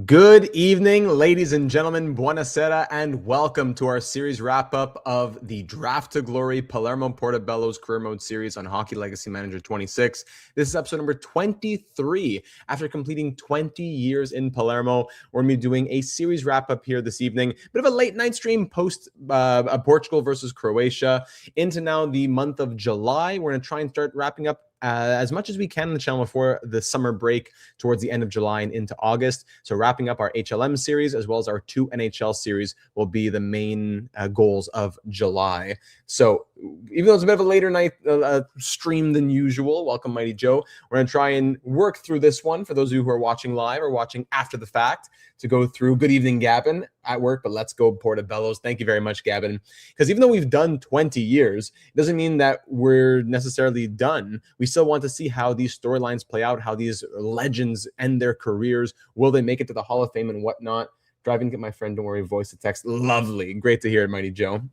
Good evening, ladies and gentlemen. Buonasera, and welcome to our series wrap-up of the Draft to Glory Palermo Portobellos Career Mode Series on Hockey Legacy Manager 26. This is episode number 23. After completing 20 years in Palermo, we're going to be doing a series wrap-up here this evening. Bit of a late-night stream post Portugal versus Croatia. Into now the month of July, we're going to try and start wrapping up as much as we can on the channel before the summer break towards the end of July and into August. So wrapping up our HLM series as well as our 2 NHL series will be the main goals of July. So even though it's a bit of a later night stream than usual, welcome Mighty Joe. We're going to try and work through this one for those of you who are watching live or watching after the fact to go through. Good evening, Gavin, at work, but let's go Portobellos. Thank you very much, Gavin. Because even though we've done 20 years, it doesn't mean that we're necessarily done. We still want to see how these storylines play out, how these legends end their careers. Will they make it to the Hall of Fame and whatnot? Driving to get my friend, don't worry, voice to text. Lovely. Great to hear it, Mighty Joe.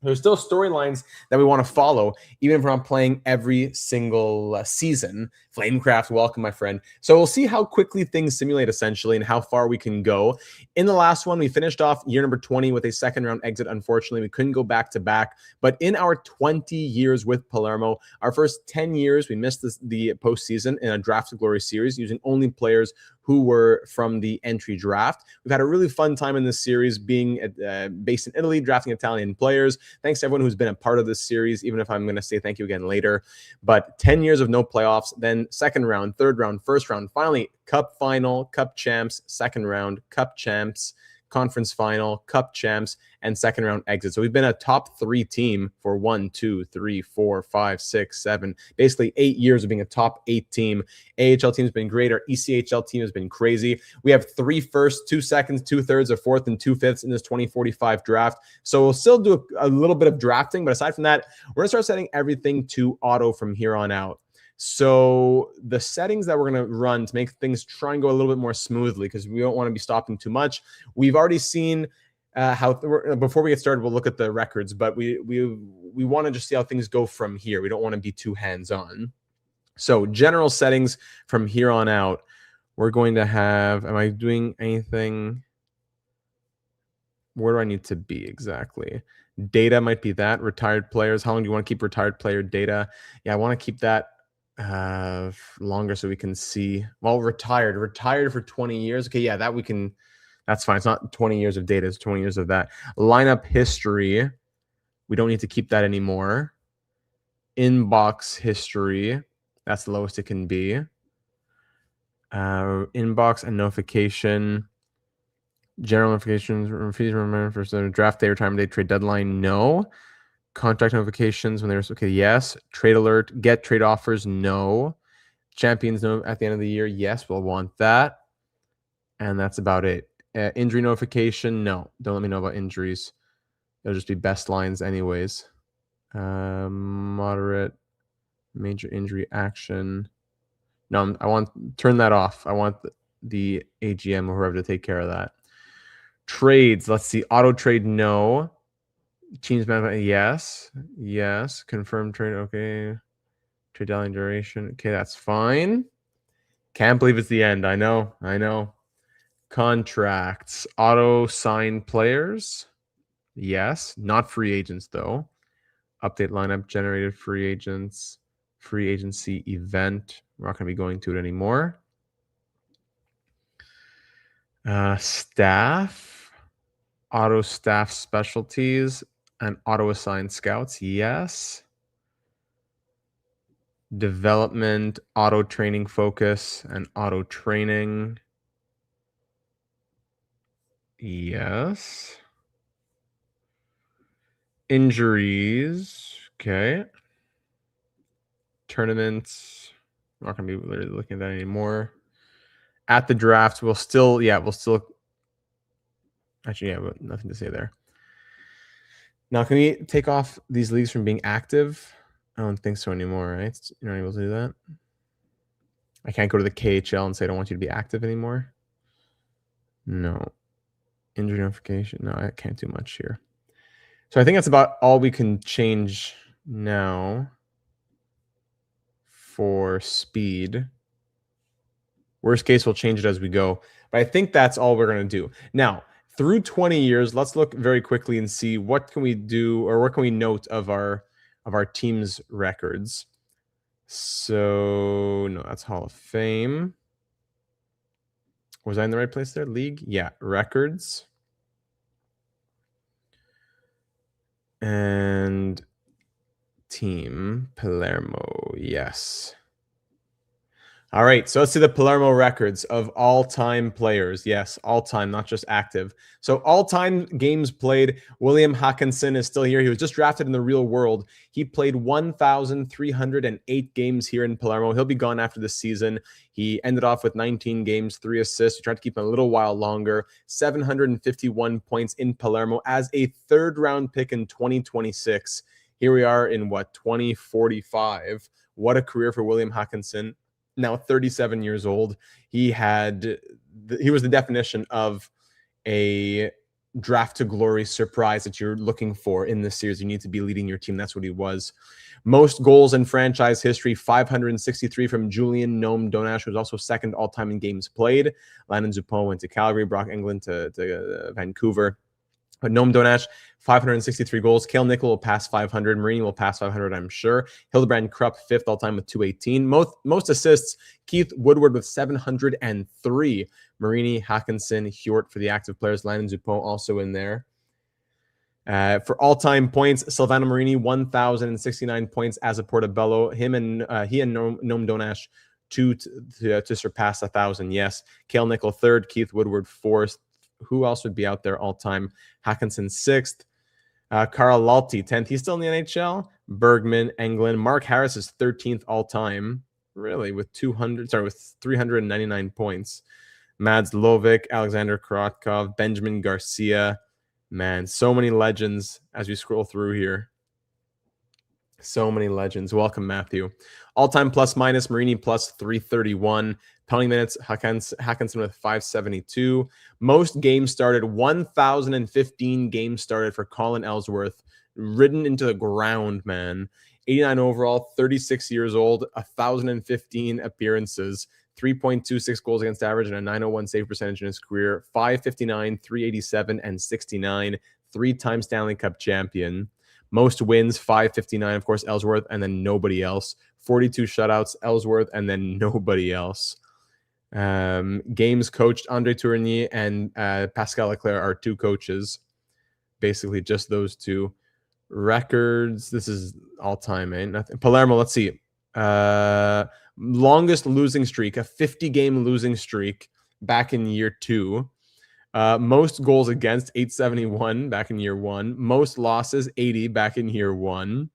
There's still storylines that we want to follow, even if we're not playing every single season. Flamecraft, welcome, my friend. So we'll see how quickly things simulate, essentially, and how far we can go. In the last one, we finished off year number 20 with a second-round exit. Unfortunately, we couldn't go back-to-back. But in our 20 years with Palermo, our first 10 years, we missed the postseason in a Draft to Glory series, using only players who were from the entry draft. We've had a really fun time in this series, being based in Italy, drafting Italian players. Thanks to everyone who's been a part of this series, even if I'm going to say thank you again later. But 10 years of no playoffs, then second round, third round, first round, finally cup final, cup champs, second round, cup champs, conference final, cup champs, and second round exit. So we've been a top 3 team for 1, 2, 3, 4, 5, 6, 7, basically 8 years of being a top 8 team. AHL team has been great. Our ECHL team has been crazy. We have 3 firsts, 2 seconds, 2 thirds, a fourth, and 2 fifths in this 2045 draft. So we'll still do a little bit of drafting, but aside from that, we're gonna start setting everything to auto from here on out. So the settings that we're going to run to make things try and go a little bit more smoothly, because we don't want to be stopping too much. We've already seen how before we get started, we'll look at the records, but we want to just see how things go from here. We don't want to be too hands-on. So general settings from here on out, we're going to have, am I doing anything? Where do I need to be exactly? Data might be that. Retired players. How long do you want to keep retired player data? Yeah, I want to keep that longer so we can see. Well, retired for 20 years. Okay, yeah, that we can. That's fine. It's not 20 years of data. It's 20 years of that. Lineup history. We don't need to keep that anymore. Inbox history. That's the lowest it can be. Inbox and notification. General notifications. Remember for draft day, retirement day, trade deadline. No. Contract notifications when there's okay, yes. Trade alert, get trade offers, no. Champions no at the end of the year, yes, we'll want that. And that's about it. Injury notification, no. Don't let me know about injuries. It'll just be best lines anyways. Moderate, major injury action. No, I want turn that off. I want the AGM or whoever to take care of that. Trades, let's see. Auto trade, no. Teams management, yes. Confirmed trade, okay. Trade deadline duration, okay, that's fine. Can't believe it's the end. I know. Contracts, auto sign players, yes. Not free agents though. Update lineup, generated free agents, free agency event. We're not going to be going to it anymore. Staff, auto staff specialties. And auto-assigned scouts, yes. Development, auto-training focus, and auto-training, yes. Injuries, okay. Tournaments, I'm not going to be literally looking at that anymore. At the draft, we'll still, actually, yeah, but nothing to say there. Now, can we take off these leagues from being active? I don't think so anymore, right? You're not able to do that? I can't go to the KHL and say I don't want you to be active anymore. No. Injury notification. No, I can't do much here. So I think that's about all we can change now for speed. Worst case, we'll change it as we go. But I think that's all we're going to do. Now, through 20 years, let's look very quickly and see what can we do or what can we note of our team's records. So, no, that's Hall of Fame. Was I in the right place there? League? Yeah, records. And team, Palermo, yes. All right, so let's see the Palermo records of all-time players. Yes, all-time, not just active. So all-time games played, William Haakonsen is still here. He was just drafted in the real world. He played 1,308 games here in Palermo. He'll be gone after the season. He ended off with 19 games, 3 assists. We tried to keep him a little while longer. 751 points in Palermo as a third-round pick in 2026. Here we are in, 2045. What a career for William Haakonsen. Now 37 years old. He was the definition of a draft to glory surprise that you're looking for in this series. You need to be leading your team. That's what he was. Most goals in franchise history, 563 from Julian Nome Donash, who's also second all-time in games played. Landon Dupont went to Calgary, Brock Englund to Vancouver. But Nome Donash, 563 goals. Cale Nichol will pass 500. Marini will pass 500, I'm sure. Hildebrand Krupp, fifth all-time with 218. Most assists, Keith Woodward with 703. Marini, Haakonsen, Hjort for the active players. Landon Dupont also in there. For all-time points, Silvano Marini, 1,069 points as a Portobello. He and Nome Donash, to surpass 1,000. Yes. Cale Nichol, third. Keith Woodward, fourth. Who else would be out there all-time? Haakonsen, sixth. Carl Lalty, 10th. He's still in the NHL. Bergman, Englund. Mark Harris is 13th all-time. Really, with 399 points. Mads Lovic, Alexander Korotkov, Benjamin Garcia. Man, so many legends as we scroll through here. So many legends. Welcome, Matthew. All-time plus-minus, Marini plus 331. Penalty minutes, Haakonsen with 572. Most games started, 1,015 games started for Colin Ellsworth. Ridden into the ground, man. 89 overall, 36 years old, 1,015 appearances, 3.26 goals against average, and a 901 save percentage in his career. 559, 387, and 69. 3-time Stanley Cup champion. Most wins, 559, of course, Ellsworth, and then nobody else. 42 shutouts, Ellsworth, and then nobody else. Games coached, Andre Tourigny and Pascal Leclerc are two coaches. Basically, just those two. Records, this is all-time, eh? Nothing. Palermo, let's see. Longest losing streak, a 50-game losing streak back in year 2. Most goals against, 871 back in year 1. Most losses, 80 back in year 1.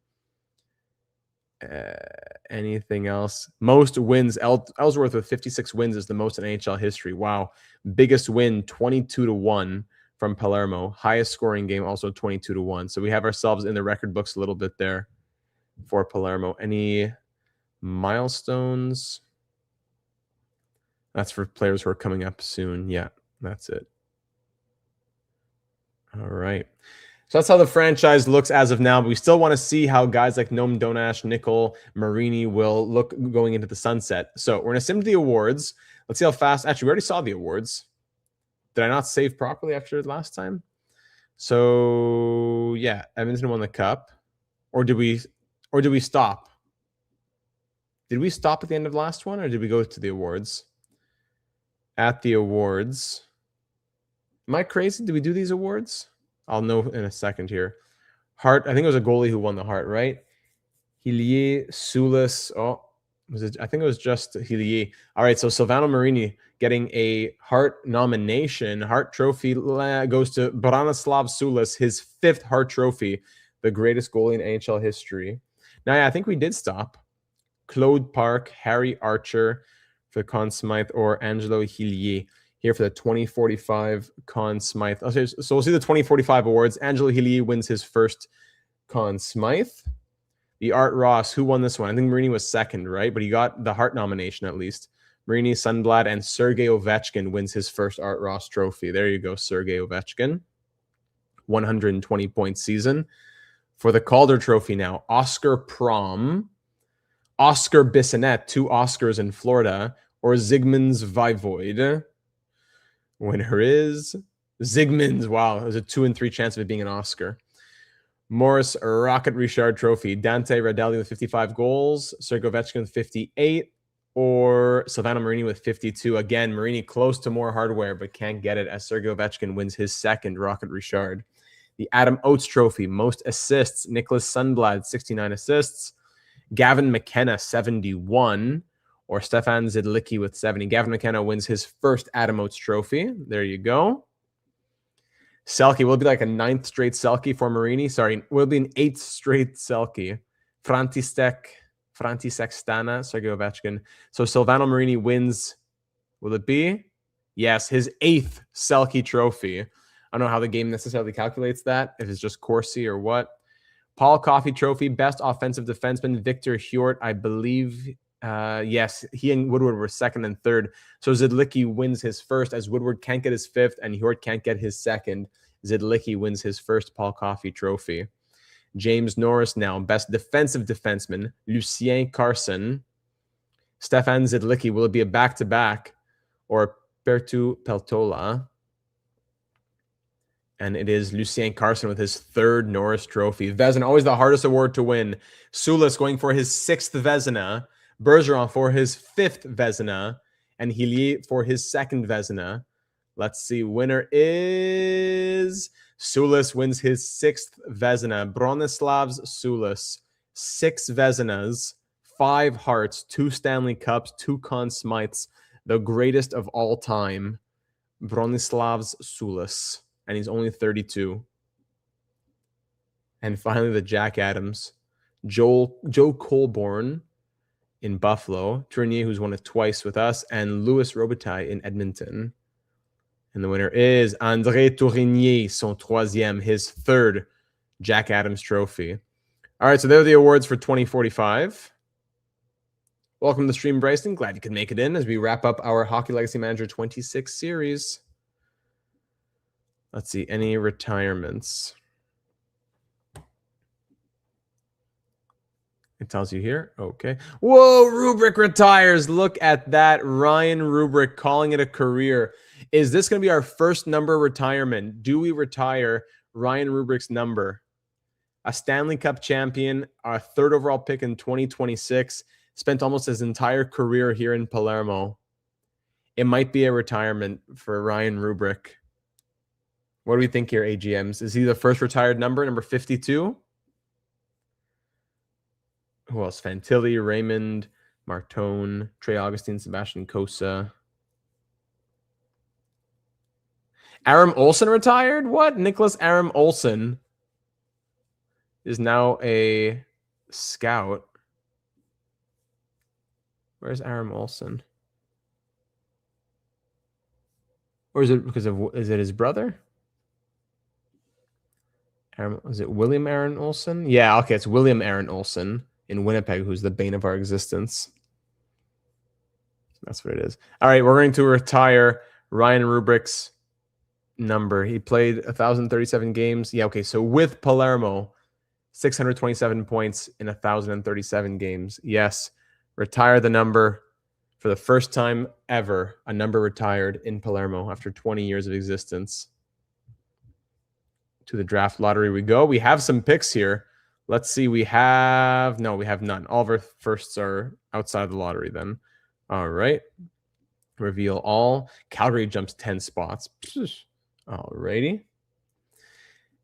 Anything else? Most wins, Ellsworth with 56 wins is the most in NHL history. Wow. Biggest win, 22-1 from Palermo. Highest scoring game, also 22-1. So we have ourselves in the record books a little bit there for Palermo. Any milestones? That's for players who are coming up soon. Yeah, that's it. All right. So that's how the franchise looks as of now, but we still want to see how guys like Nome Donash, Nichol, Marini will look going into the sunset. So we're going to sim to the awards. Let's see how fast. Actually, we already saw the awards. Did I not save properly after last time? So yeah, Edmonton won the cup. Or did we stop? Did we stop at the end of the last one, or did we go to the awards? At the awards. Am I crazy? Did we do these awards? I'll know in a second here. Hart, I think it was a goalie who won the Hart, right? Hillier, Soulis. Oh, was it? I think it was just Hillier. All right, so Silvano Marini getting a Hart nomination. Hart trophy goes to Branislav Soulis, his 5th Hart trophy, the greatest goalie in NHL history. Now, yeah, I think we did stop. Claude Park, Harry Archer for Conn Smythe, or Angelo Hillier here for the 2045 Conn Smythe. Okay, so we'll see the 2045 awards. Angelo Hillier wins his first Conn Smythe. The Art Ross, who won this one? I think Marini was second, right? But he got the Hart nomination at least. Marini, Sundblad, and Sergei Ovechkin wins his first Art Ross trophy. There you go, Sergei Ovechkin. 120-point season. For the Calder Trophy now, Oscar Prom, Oscar Bissonnette, 2 Oscars in Florida, or Zygmunt's Vivoid? Winner is Zygmunt's. Wow, there's a 2 in 3 chance of it being an Oscar. Morris Rocket Richard Trophy. Dante Radelli with 55 goals. Sergio Ovechkin with 58. Or Silvano Marini with 52. Again, Marini close to more hardware, but can't get it as Sergio Ovechkin wins his second Rocket Richard. The Adam Oates Trophy. Most assists. Nicholas Sundblad, 69 assists. Gavin McKenna, 71. Or Stefan Zidlicki with 70. Gavin McKenna wins his first Adam Oates Trophy. There you go. Selke will be like a 9th straight Selke for Marini. Sorry, will be an 8th straight Selke. František Stana, Sergio Ovechkin. So Silvano Marini wins. Will it be? Yes, his 8th Selke trophy. I don't know how the game necessarily calculates that, if it's just Corsi or what. Paul Coffey Trophy, best offensive defenseman, Victor Hjort, I believe. Yes, he and Woodward were 2nd and 3rd. So Zidlicki wins his first, as Woodward can't get his 5th and Hjort can't get his 2nd. Zidlicki wins his first Paul Coffey Trophy. James Norris now, best defensive defenseman, Lucien Carson. Stefan Zidlicki, will it be a back-to-back or Pertu Peltola? And it is Lucien Carson with his 3rd Norris Trophy. Vezina, always the hardest award to win. Sulis going for his 6th Vezina. Bergeron for his 5th Vezina. And Hillier for his 2nd Vezina. Let's see. Winner is Sulis wins his 6th Vezina. Bronislavs Sulis. 6 Vezinas, 5 Hearts, 2 Stanley Cups, 2 Conn Smythes. The greatest of all time. Bronislavs Sulis. And he's only 32. And finally, the Jack Adams. Joe Colborne in Buffalo. Tournier, who's won it twice with us. And Louis Robitaille in Edmonton. And the winner is André Tourigny, son troisième, his 3rd Jack Adams trophy. All right, so there are the awards for 2045. Welcome to the stream, Bryson. Glad you could make it in as we wrap up our Hockey Legacy Manager 26 series. Let's see, any retirements? It tells you here. Okay. Whoa, Rubric retires. Look at that. Ryan Rubric calling it a career. Is this going to be our first number retirement? Do we retire Ryan Rubric's number? A Stanley Cup champion, our 3rd overall pick in 2026, spent almost his entire career here in Palermo. It might be a retirement for Ryan Rubric. What do we think here, AGMs? Is he the first retired number 52? Who else? Fantilli, Raymond, Martone, Trey Augustine, Sebastian Cosa. Aram Olsen retired? What? Nicholas Aram Olsen is now a scout. Where's Aram Olsen? Or is it because of, is it his brother? Is it William Aaron Olsen? Yeah, okay, it's William Aaron Olsen in Winnipeg, who's the bane of our existence. That's what it is. All right, we're going to retire Ryan Rubric's number. He played 1,037 games. Yeah, okay, so with Palermo, 627 points in 1,037 games. Yes, retire the number for the first time ever. A number retired in Palermo after 20 years of existence. To the draft lottery we go. We have some picks here. Let's see. We have none. All of our firsts are outside the lottery then. All right. Reveal all. Calgary jumps 10 spots. All righty.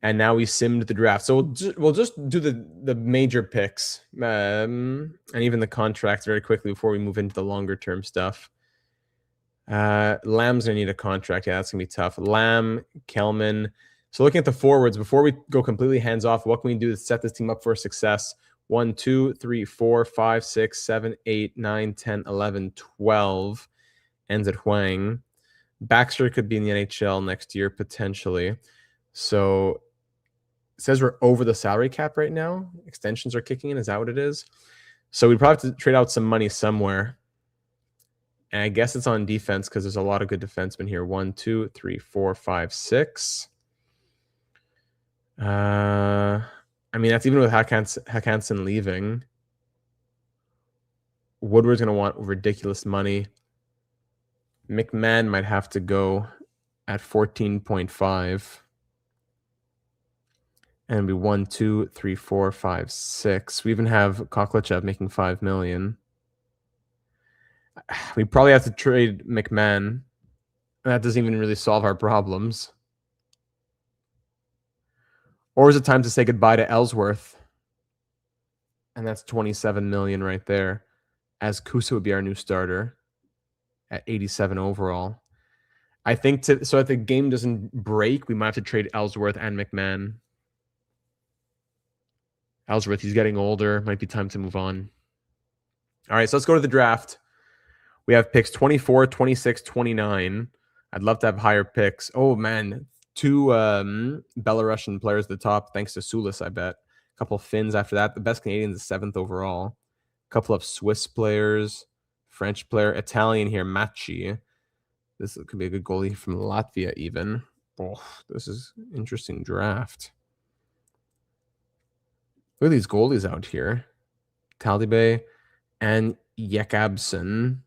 And now we simmed the draft. So we'll just do the major picks and even the contracts very quickly before we move into the longer term stuff. Lamb's going to need a contract. Yeah, that's going to be tough. Lamb, Kelman. So looking at the forwards, before we go completely hands off, what can we do to set this team up for success? 1, 2, 3, 4, 5, 6, 7, 8, 9, 10, 11, 12. Ends at Huang. Baxter could be in the NHL next year, potentially. So it says we're over the salary cap right now. Extensions are kicking in. Is that what it is? So we'd probably have to trade out some money somewhere. And I guess it's on defense because there's a lot of good defensemen here. 1, 2, 3, 4, 5, 6. I mean, that's even with Hakanson leaving. Woodward's going to want ridiculous money. McMahon might have to go at 14.5. And we 1, 2, 3, 4, 5, 6. We even have Koklachev making 5 million. We probably have to trade McMahon. That doesn't even really solve our problems. Or is it time to say goodbye to Ellsworth? And that's 27 million right there. As Kusa would be our new starter at 87 overall. I think so if the game doesn't break, we might have to trade Ellsworth and McMahon. Ellsworth, he's getting older. Might be time to move on. All right, so let's go to the draft. We have picks 24, 26, 29. I'd love to have higher picks. Oh, man. 2 Belarusian players at the top, thanks to Sulis, I bet. A couple of Finns after that. The best Canadian is 7th overall. A couple of Swiss players. French player. Italian here, Macchi. This could be a good goalie from Latvia even. Oh, this is an interesting draft. Look at these goalies out here. Talibé and Jakobsen.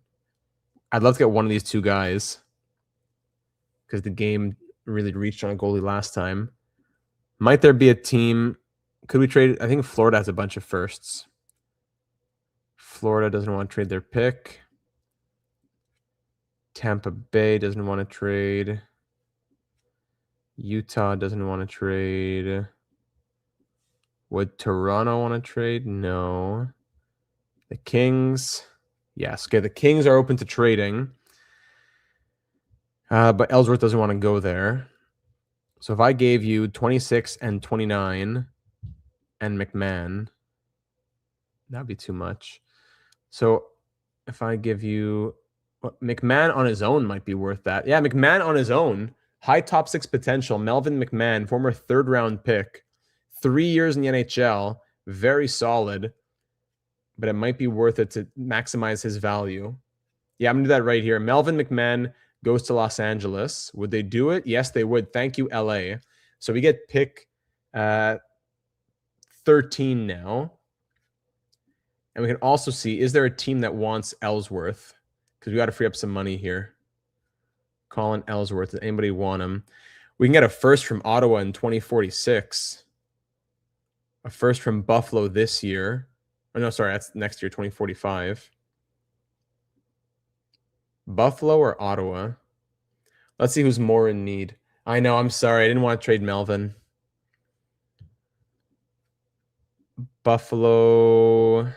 I'd love to get one of these 2 guys because the game really reached on a goalie last time. Might there be a team? Could we trade? I think Florida has a bunch of firsts. Florida doesn't want to trade their pick. Tampa Bay doesn't want to trade. Utah doesn't want to trade. Would Toronto want to trade? No. The Kings. Yes. Okay, the Kings are open to trading. But Ellsworth doesn't want to go there. So if I gave you 26 and 29 and McMahon, that'd be too much. So if I give you McMahon on his own might be worth that. Yeah, McMahon on his own. High top 6 potential. Melvin McMahon, former 3rd round pick. 3 years in the NHL. Very solid. But it might be worth it to maximize his value. Yeah, I'm going to do that right here. Melvin McMahon goes to Los Angeles. Would they do it? Yes, they would. Thank you, LA. So we get pick 13 now. And we can also see, is there a team that wants Ellsworth? Because we got to free up some money here. Colin Ellsworth. Does anybody want him? We can get a first from Ottawa in 2046. A first from Buffalo this year. Oh, no, sorry. That's next year, 2045. Buffalo or Ottawa? Let's see who's more in need. I know. I'm sorry. I didn't want to trade Melvin. Buffalo.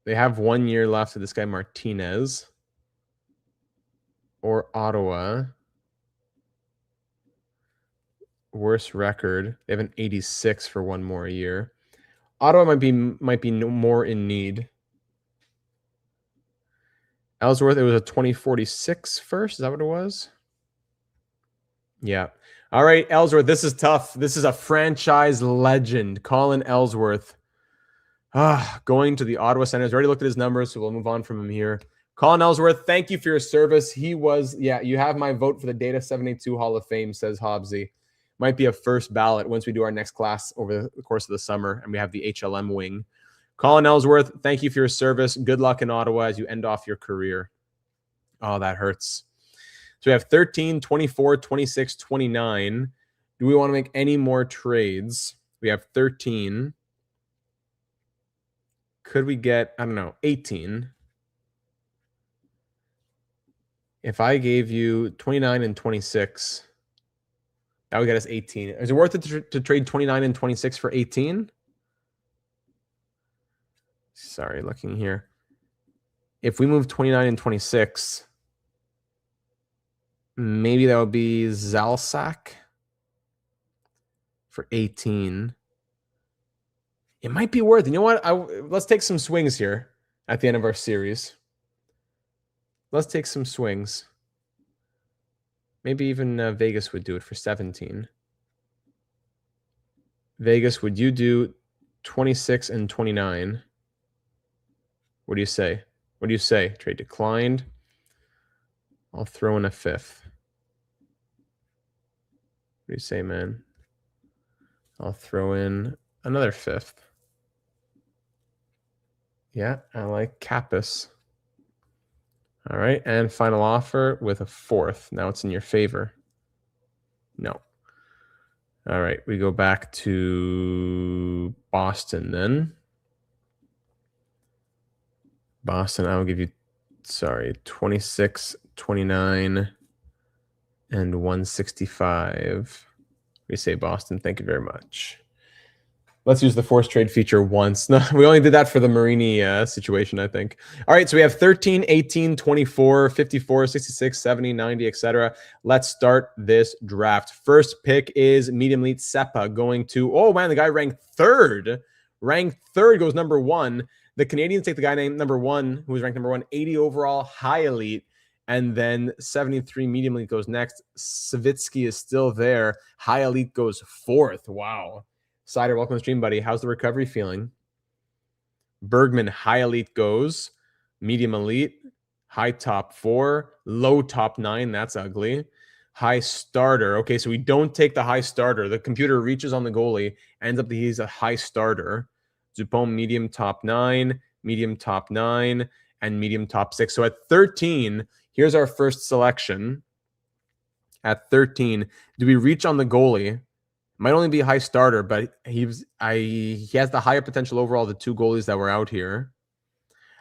They have 1 year left of this guy, Martinez. Or Ottawa. Worst record. They have an 86 for 1 more year. Ottawa might be no more in need. Ellsworth, it was a 2046 first. Is that what it was? Yeah. All right, Ellsworth, this is tough. This is a franchise legend. Colin Ellsworth. Going to the Ottawa Senators. Already looked at his numbers, so we'll move on from him here. Colin Ellsworth, thank you for your service. He was, you have my vote for the Data 782 Hall of Fame, says Hobbsy. Might be a first ballot once we do our next class over the course of the summer and we have the HLM wing. Colin Ellsworth, thank you for your service. Good luck in Ottawa as you end off your career. Oh, that hurts. So we have 13, 24, 26, 29. Do we want to make any more trades? We have 13. Could we get, I don't know, 18? If I gave you 29 and 26, that would get us 18. Is it worth it to trade 29 and 26 for 18? Sorry, looking here. If we move 29 and 26, maybe that would be Zalsak for 18. It might be worth it. You know what? Let's take some swings here at the end of our series. Let's take some swings. Maybe even Vegas would do it for 17. Vegas, would you do 26 and 29? What do you say? What do you say? Trade declined. I'll throw in a 5th. What do you say, man? I'll throw in another 5th. Yeah, I like Kappas. All right, and final offer with a 4th. Now it's in your favor. No. All right, we go back to Boston then. Boston, I will give you, 26, 29, and 165. We say Boston, thank you very much. Let's use the force trade feature once. No, we only did that for the Marini situation, I think. All right, so we have 13, 18, 24, 54, 66, 70, 90, etc. Let's start this draft. First pick is medium elite Seppa going to, oh man, the guy ranked third. Ranked third goes number 1. The Canadians take the guy named number 1, who was ranked number 1, 80 overall, high elite. And then 73 medium elite goes next. Savitsky is still there. High elite goes 4th. Wow. Sider, welcome to the stream, buddy. How's the recovery feeling? Bergman, high elite goes. Medium elite. High top 4. Low top 9. That's ugly. High starter. Okay, so we don't take the high starter. The computer reaches on the goalie. Ends up that he's a high starter. Dupont, medium top 9. Medium top 9. And medium top 6. So at 13, here's our first selection. At 13, do we reach on the goalie? Might only be a high starter, but he has the higher potential overall of the 2 goalies that were out here.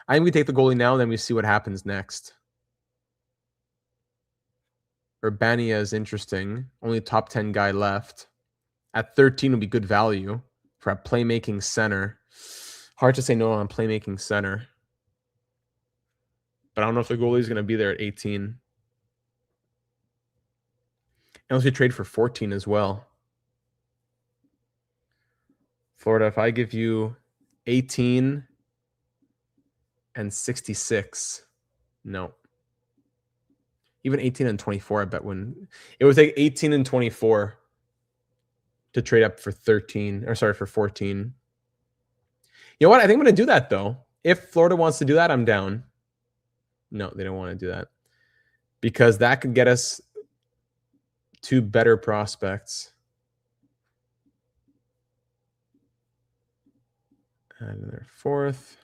I think we take the goalie now, and then we see what happens next. Urbania is interesting. Only top 10 guy left. At 13 would be good value for a playmaking center. Hard to say no on playmaking center. But I don't know if the goalie is going to be there at 18. Unless we trade for 14 as well. Florida, if I give you 18 and 66, no. Even 18 and 24, I bet when it would take 18 and 24 to trade up for 13, or sorry, for 14. You know what? I think I'm going to do that though. If Florida wants to do that, I'm down. No, they don't want to do that because that could get us 2 better prospects. And their 4th.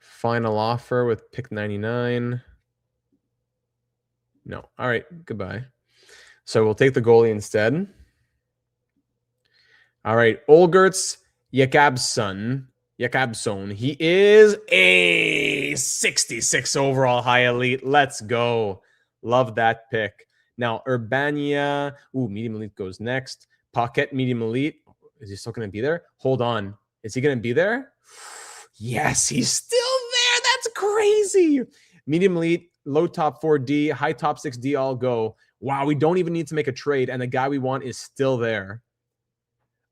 Final offer with pick 99. No. All right. Goodbye. So we'll take the goalie instead. All right. Olgerts Jakobson. He is a 66 overall high elite. Let's go. Love that pick. Now, Urbania. Ooh, medium elite goes next. Pocket medium elite. Is he still going to be there? Hold on. Is he going to be there? Yes, he's still there. That's crazy. Medium elite, low top 4D, high top 6D all go. Wow, we don't even need to make a trade, and the guy we want is still there.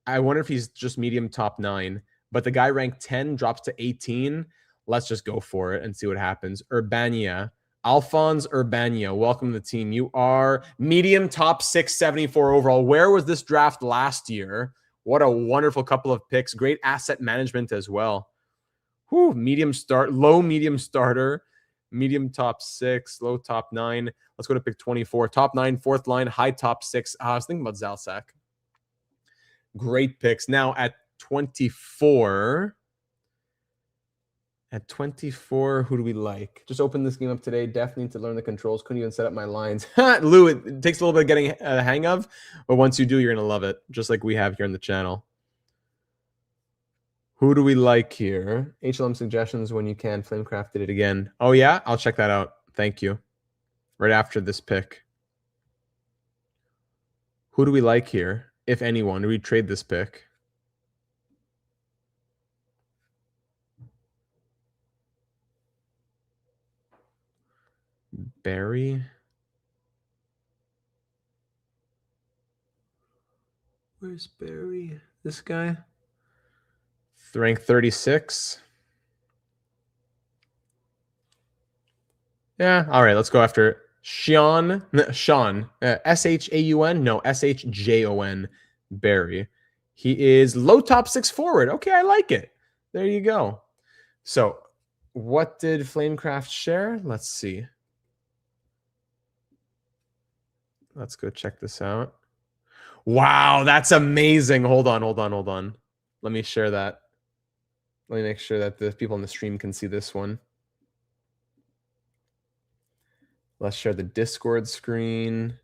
I wonder if he's just medium top 9, but the guy ranked 10 drops to 18. Let's just go for it and see what happens. Urbania. Alphonse Urbania, welcome to the team. You are medium top 674 overall. Where was this draft last year? What a wonderful couple of picks. Great asset management as well. Whew, medium start, low medium starter, medium top 6, low top 9. Let's go to pick 24. Top 9, 4th line, high top 6. I was thinking about Zalsak. Great picks. Now at 24. At 24, who do we like? Just opened this game up today. Definitely need to learn the controls. Couldn't even set up my lines. Lou, it takes a little bit of getting a hang of, but once you do, you're going to love it, just like we have here on the channel. Who do we like here? HLM suggestions when you can. Flamecraft did it again. Oh, yeah? I'll check that out. Thank you. Right after this pick. Who do we like here? If anyone, do we trade this pick? Barry. Where's Barry? This guy? Rank 36. Yeah. All right. Let's go after Sean. S-H-A-U-N? No, S-H-J-O-N. Barry. He is low top 6 forward. Okay, I like it. There you go. So what did Flamecraft share? Let's see. Let's go check this out. Wow, that's amazing. Hold on. Let me share that. Let me make sure that the people on the stream can see this one. Let's share the Discord screen.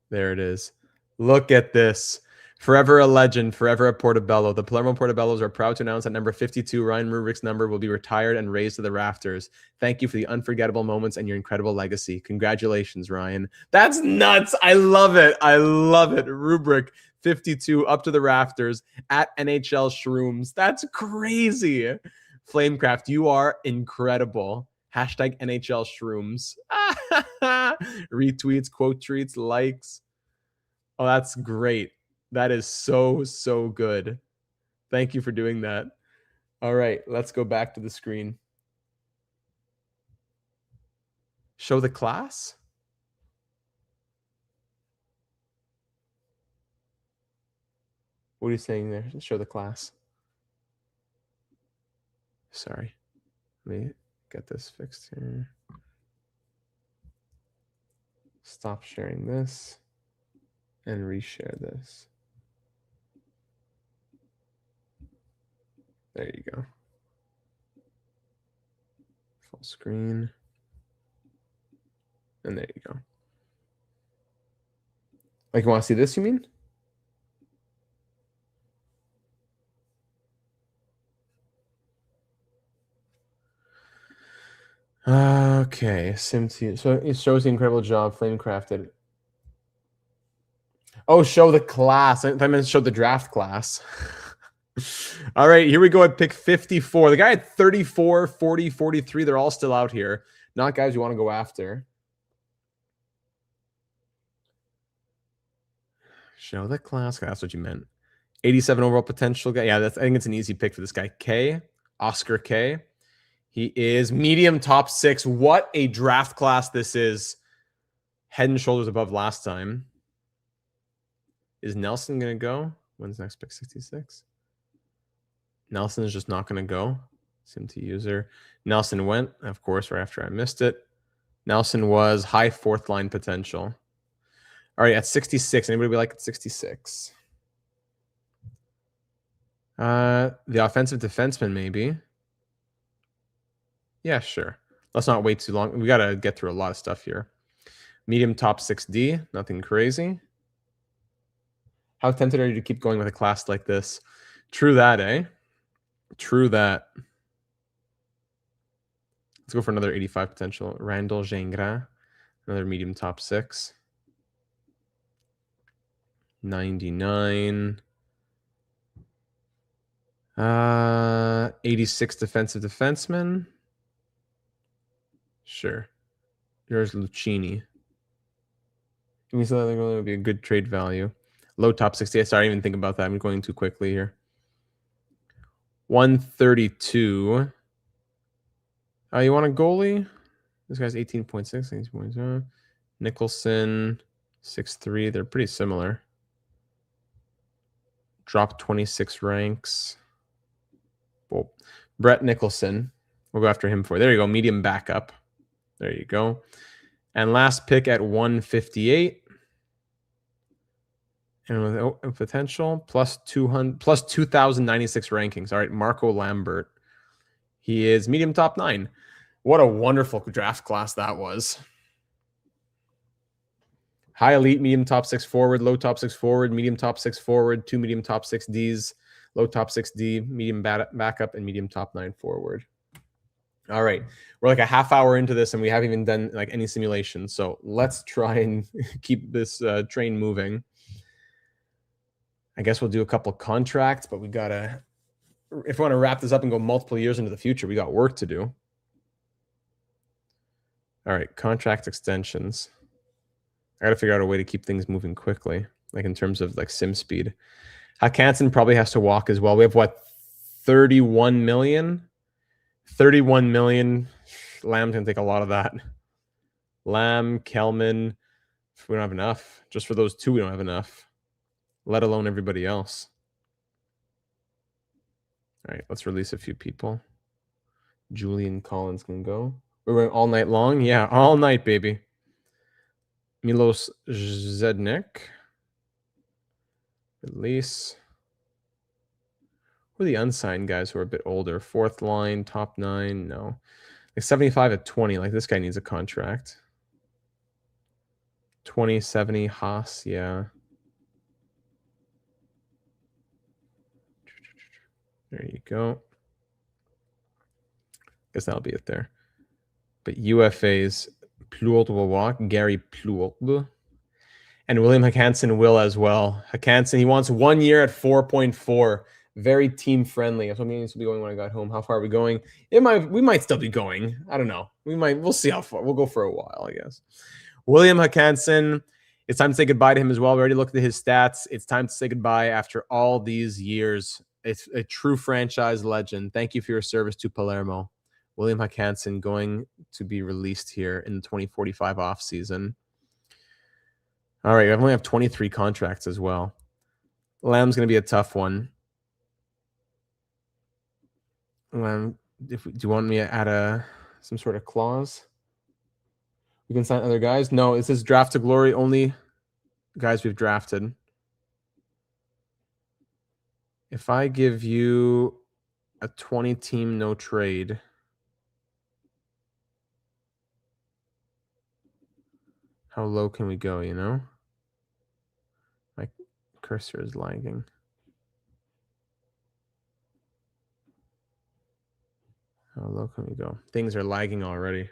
There it is. Look at this. Forever a legend, forever a Portobello. The Palermo Portobellos are proud to announce that number 52, Ryan Rubrick's number, will be retired and raised to the rafters. Thank you for the unforgettable moments and your incredible legacy. Congratulations, Ryan. That's nuts. I love it. I love it. Rubrick 52 up to the rafters at NHL Shrooms. That's crazy. Flamecraft, you are incredible. Hashtag NHL Shrooms. Retweets, quote tweets, likes. Oh, that's great. That is so, so good. Thank you for doing that. All right, let's go back to the screen. Show the class? What are you saying there? Show the class. Sorry. Let me get this fixed here. Stop sharing this and reshare this. There you go. Full screen. And there you go. Like, you want to see this, you mean? Okay, SimT. So it shows the incredible job Flamecrafted. Oh, show the class. I meant to show the draft class. All right, here we go at pick 54. The guy at 34, 40, 43, they're all still out here. Not guys you want to go after. Show the class. That's what you meant. 87 overall potential guy. Yeah, I think it's an easy pick for this guy. K, Oscar K. He is medium top 6. What a draft class this is. Head and shoulders above last time. Is Nelson going to go? When's next pick? 66? Nelson is just not going to go. SimT user. Nelson went, of course, right after I missed it. Nelson was high 4th line potential. All right, at 66. Anybody be like at 66? The offensive defenseman, maybe. Yeah, sure. Let's not wait too long. We got to get through a lot of stuff here. Medium top 6D. Nothing crazy. How tempted are you to keep going with a class like this? True that, eh? True that. Let's go for another 85 potential. Randall Gingras. Another medium top 6. 99. 86 defensive defenseman. Sure. Here's Lucchini. Give me something that would be a good trade value. Low top 60. Sorry, I didn't even think about that. I'm going too quickly here. 132. You want a goalie? This guy's 18.6. 18.0. Nicholson, 6'3". They're pretty similar. Drop 26 ranks. Well, Brett Nicholson. We'll go after him for. There you go. Medium backup. There you go. And last pick at 158. And with potential plus 200 plus 2096 rankings. All right, Marco Lambert. He is medium top 9. What a wonderful draft class that was. High elite, medium top 6 forward, low top 6 forward, medium top 6 forward, 2 medium top 6 Ds, low top 6 D, medium backup, and medium top 9 forward. All right, we're like a half hour into this and we haven't even done like any simulations. So let's try and keep this train moving. I guess we'll do a couple contracts, but we gotta, if we want to wrap this up and go multiple years into the future, we got work to do. All right, contract extensions. I gotta figure out a way to keep things moving quickly, like in terms of like sim speed. Hakanson probably has to walk as well. We have what, 31 million? 31 million. Lamb's gonna take a lot of that. Lamb, Kelman. We don't have enough. Just for those two, we don't have enough. Let alone everybody else. All right, let's release a few people. Julian Collins can go. We're going all night long? Yeah, all night, baby. Milos Zednik. Release. Who are the unsigned guys who are a bit older? 4th line, top 9? No. Like 75 at 20. Like this guy needs a contract. 2070 Haas, yeah. There you go. Guess that'll be it there. But UFAs, Plourde will walk, Gary Plourde. And William Hakanson will as well. Hakanson, he wants 1 year at 4.4. Very team friendly. That's what means to be going when I got home. How far are we going? We might still be going. I don't know. We'll see how far. We'll go for a while, I guess. William Hakanson, it's time to say goodbye to him as well. We already looked at his stats. It's time to say goodbye after all these years. It's a true franchise legend. Thank you for your service to Palermo. William Hakanson going to be released here in the 2045 offseason. All right, I only have 23 contracts as well. Lamb's going to be a tough one. Do you want me to add some sort of clause? We can sign other guys? No, it says draft to glory, only guys we've drafted. If I give you a 20-team no trade, how low can we go, you know? My cursor is lagging. How low can we go? Things are lagging already.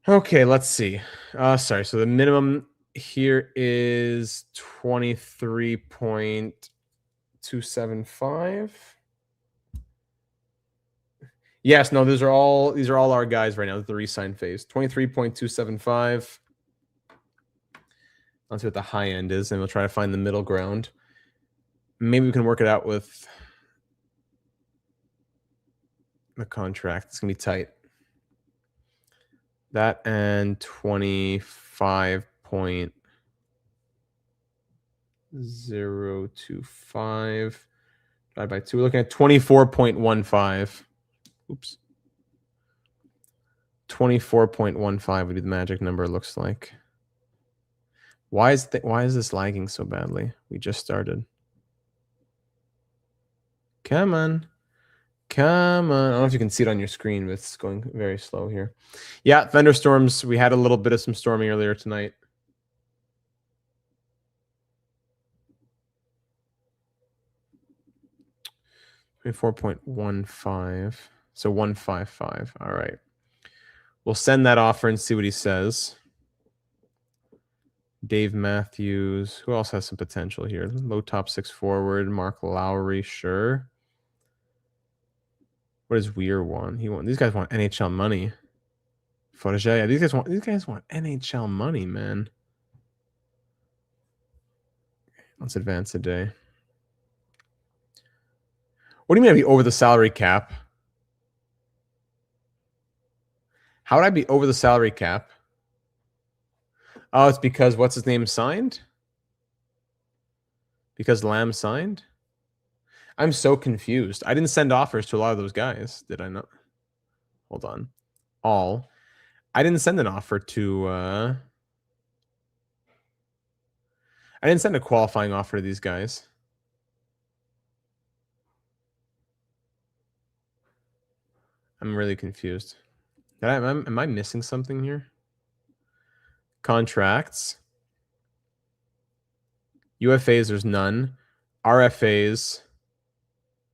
Okay, let's see. Sorry, so the minimum here is 23.275. Yes, no, these are all our guys right now. The re-sign phase. 23.275. Let's see what the high end is, and we'll try to find the middle ground. Maybe we can work it out with the contract. It's gonna be tight. That and 25.025 divided by 2. We're looking at 24.15. Oops. 24.15 would be the magic number, it looks like. Why is this lagging so badly? We just started. Come on. Come on. I don't know if you can see it on your screen, but it's going very slow here. Yeah, thunderstorms. We had a little bit of some storming earlier tonight. $24.15. So 155. All right. We'll send that offer and see what he says. Dave Matthews. Who else has some potential here? Low top 6 forward. Mark Lowry. Sure. What does Weir want? These guys want NHL money. Forge, yeah, these guys want NHL money, man. Let's advance a day. What do you mean I'd be over the salary cap? How would I be over the salary cap? Oh, it's because what's his name signed? Because Lamb signed? I'm so confused. I didn't send offers to a lot of those guys, did I not? Hold on. All. I didn't send an offer to I didn't send a qualifying offer to these guys. I'm really confused. Am I missing something here? Contracts. UFAs, there's none. RFAs,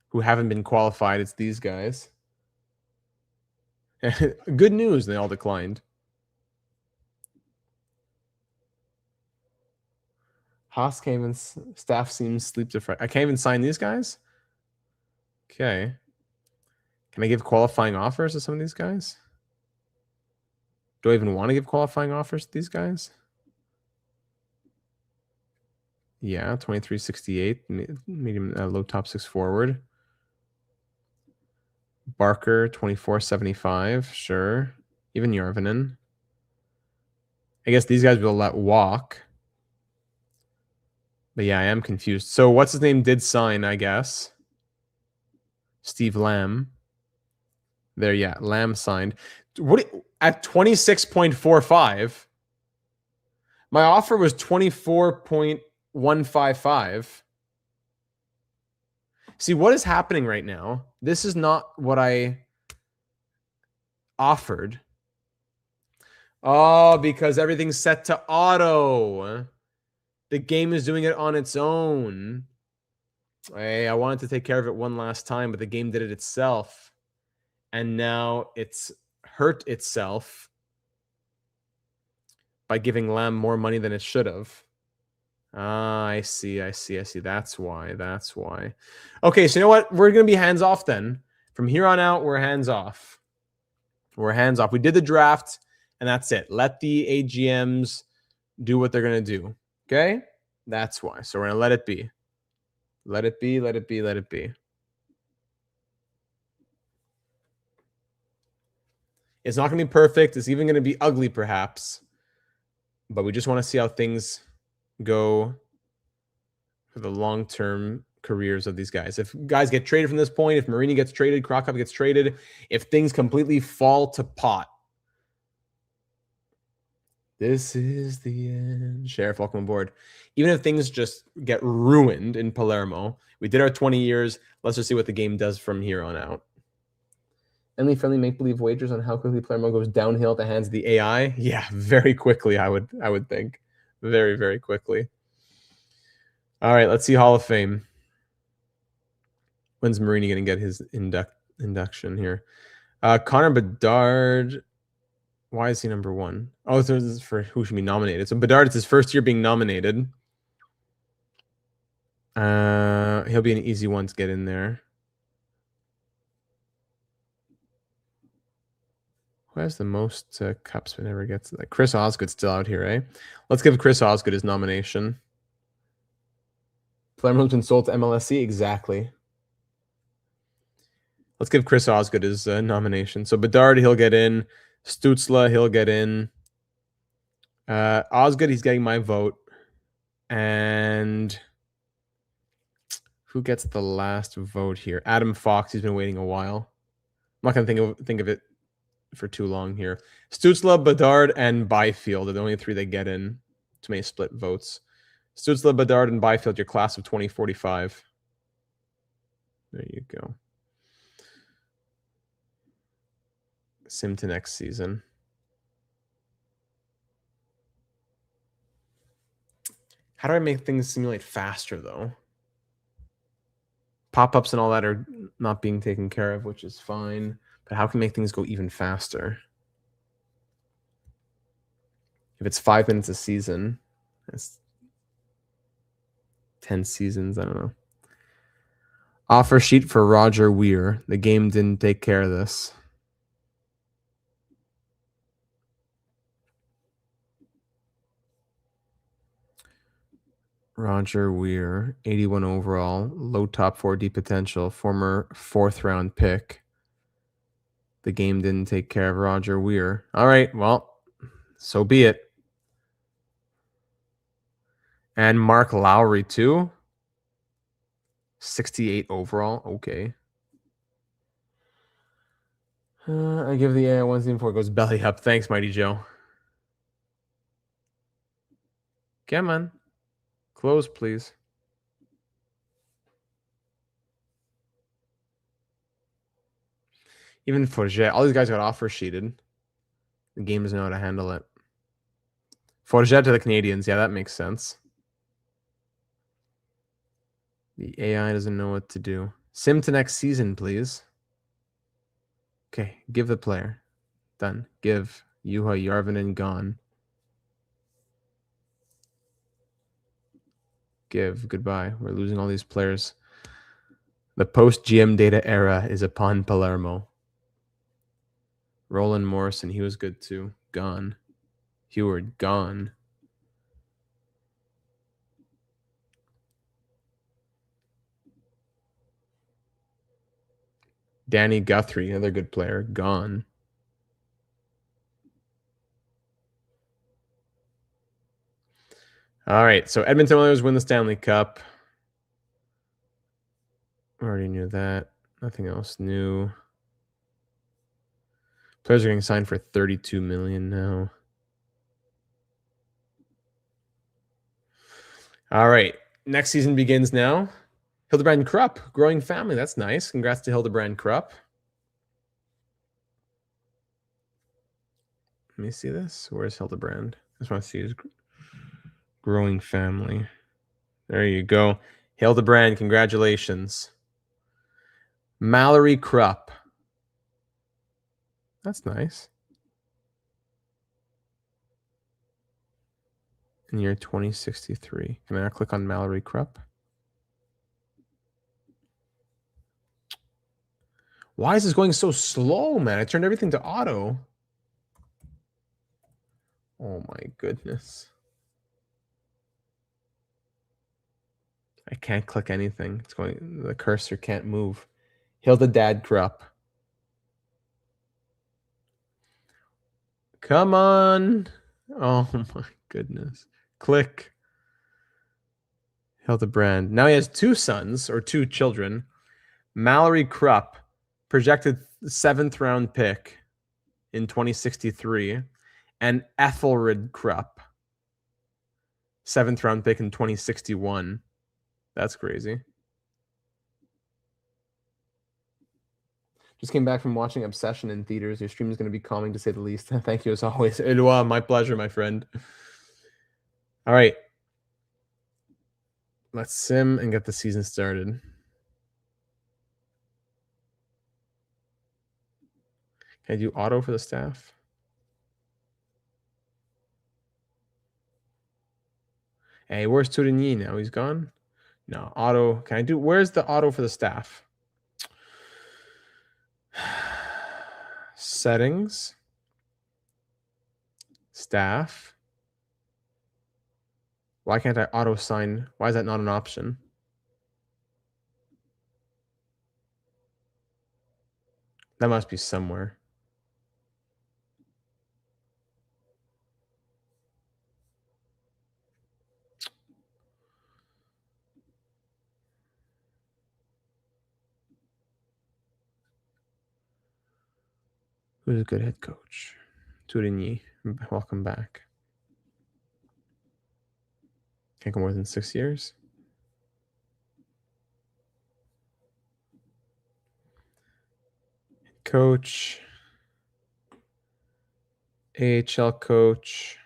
who haven't been qualified, it's these guys. Good news, they all declined. Haas came and staff seems sleep deprived. I can't even sign these guys? Okay. Can I give qualifying offers to some of these guys? Do I even want to give qualifying offers to these guys? Yeah, 2368, medium low top 6 forward. Barker, 2475, sure. Even Järvinen. I guess these guys will let walk. But yeah, I am confused. So what's his name did sign, I guess. Steve Lamb. There, yeah, Lamb signed. At 26.45. My offer was 24.155. See, what is happening right now? This is not what I offered. Oh, because everything's set to auto. The game is doing it on its own. Hey, I wanted to take care of it one last time, but the game did it itself. And now it's hurt itself by giving Lamb more money than it should have. Ah, I see. That's why. Okay, so you know what? We're going to be hands off then. From here on out, we're hands off. We did the draft, and that's it. Let the AGMs do what they're going to do. Okay? That's why. So we're going to let it be. Let it be. It's not going to be perfect. It's even going to be ugly, perhaps. But we just want to see how things go for the long-term careers of these guys. If guys get traded from this point, if Marini gets traded, Krakow gets traded, if things completely fall to pot, this is the end. Sheriff, welcome aboard. Even if things just get ruined in Palermo, we did our 20 years. Let's just see what the game does from here on out. Any friendly make-believe wagers on how quickly Palermo goes downhill at the hands of the AI? Yeah, very quickly, I would think. Very, very quickly. All right, let's see Hall of Fame. When's Marini going to get his induction here? Connor Bedard. Why is he number one? Oh, so this is for who should be nominated. So Bedard, it's his first year being nominated. He'll be an easy one to get in there. Who has the most cups but never gets like Chris Osgood's still out here, eh? Let's give Chris Osgood his nomination. Palermo's been sold to MLSC, exactly. Let's give Chris Osgood his nomination. So Bedard, he'll get in. Stutzla, he'll get in. Osgood, he's getting my vote. And who gets the last vote here? Adam Fox, he's been waiting a while. I'm not going to think of it for too long here. Stutzla, Bedard, and Byfield are the only three that get in. Too many split votes. Stutzla, Bedard, and Byfield, your class of 2045. There you go. Sim to next season. How do I make things simulate faster, though? Pop-ups and all that are not being taken care of, which is fine. But how can I make things go even faster? If it's 5 minutes a season, that's 10 seasons. I don't know. Offer sheet for Roger Weir. The game didn't take care of this. Roger Weir, 81 overall, low top 4D potential, former 4th round pick. The game didn't take care of Roger Weir. All right, well, so be it. And Mark Lowry, too. 68 overall. Okay. I give the AI 1 before it goes belly up. Thanks, Mighty Joe. Come on. Close, please. Even Forget. All these guys got offer sheeted. The game doesn't know how to handle it. Forget to the Canadians. Yeah, that makes sense. The AI doesn't know what to do. Sim to next season, please. Okay, give the player. Done. Give. Juha Järvinen gone. Give. Goodbye. We're losing all these players. The post-GM data era is upon Palermo. Roland Morrison, he was good too. Gone. Heward, gone. Danny Guthrie, another good player, gone. All right, so Edmonton Oilers win the Stanley Cup. Already knew that. Nothing else new. Players are getting signed for $32 million now. All right, next season begins now. Hildebrand Krupp, growing family. That's nice. Congrats to Hildebrand Krupp. Let me see this. Where's Hildebrand? I just want to see his growing family. There you go. Hildebrand, congratulations. Mallory Krupp. That's nice. In year 2063. Can I click on Mallory Krupp? Why is this going so slow, man? I turned everything to auto. Oh my goodness. I can't click anything. It's going, the cursor can't move. Hildedad Krupp. Come on. Oh my goodness. Click. Hildebrand. Now he has two sons or two children. Mallory Krupp, projected 7th round pick in 2063, and Ethelred Krupp, 7th round pick in 2061. That's crazy. Just came back from watching Obsession in theaters. Your stream is going to be calming, to say the least. Thank you as always. Edouard, my pleasure, my friend. All right. Let's sim and get the season started. Can I do auto for the staff? Hey, where's Tourigny now? He's gone? No, auto. Can I do, where's the auto for the staff? Settings. Staff. Why can't I auto sign? Why is that not an option? That must be somewhere. Who's a good head coach? Tourigny. Welcome back. Can't go more than 6 years. Coach. AHL coach.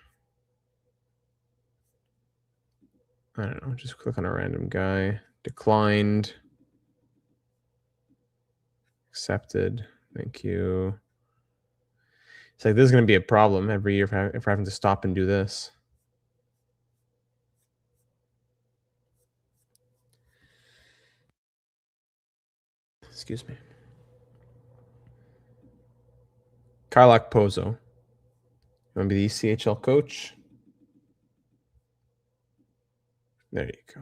I don't know. Just click on a random guy. Declined. Accepted. Thank you. It's like this is going to be a problem every year if we're having to stop and do this. Excuse me. Karlak Pozo. You want to be the ECHL coach? There you go.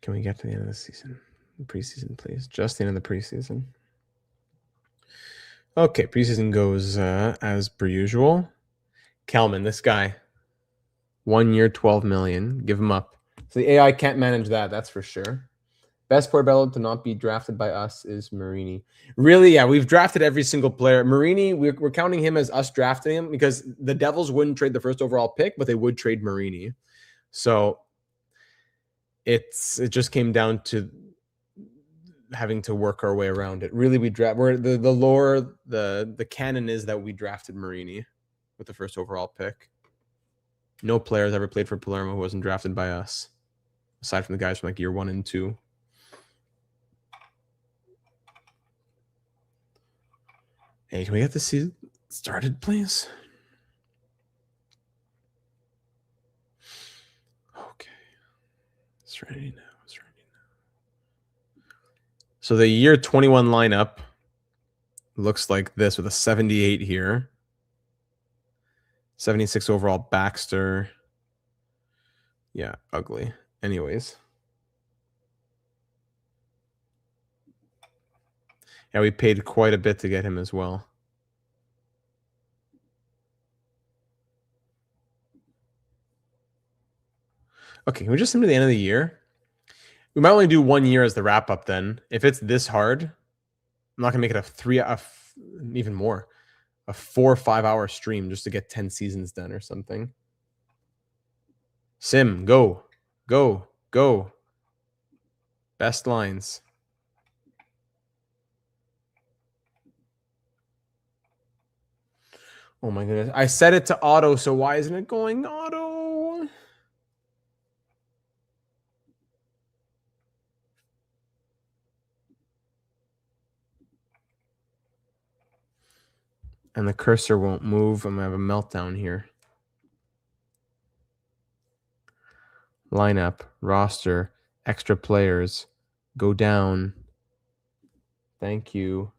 Can we get to the end of the season? The preseason, please. Just the end of the preseason. Okay, preseason goes as per usual. Kelman, this guy. 1 year, 12 million. Give him up. So the AI can't manage that, that's for sure. Best Portobello to not be drafted by us is Marini. Really, yeah, we've drafted every single player. Marini, we're counting him as us drafting him because the Devils wouldn't trade the first overall pick, but they would trade Marini. So it just came down to having to work our way around it. Really, the lore, the canon is that we drafted Marini with the first overall pick. No players ever played for Palermo who wasn't drafted by us, aside from the guys from like year 1 and 2. Hey, can we get the season started, please? Okay. It's ready now. So the year 21 lineup looks like this with a 78 here. 76 overall Baxter. Yeah, ugly. Anyways. Yeah, we paid quite a bit to get him as well. Okay, can we just sim to the end of the year? We might only do 1 year as the wrap up then. If it's this hard, I'm not gonna make it even more, a 4 or 5 hour stream just to get 10 seasons done or something. Sim, go, go, go. Best lines. Oh my goodness. I set it to auto, so why isn't it going auto? And the cursor won't move. I'm going to have a meltdown here. Lineup, roster, extra players, go down. Thank you.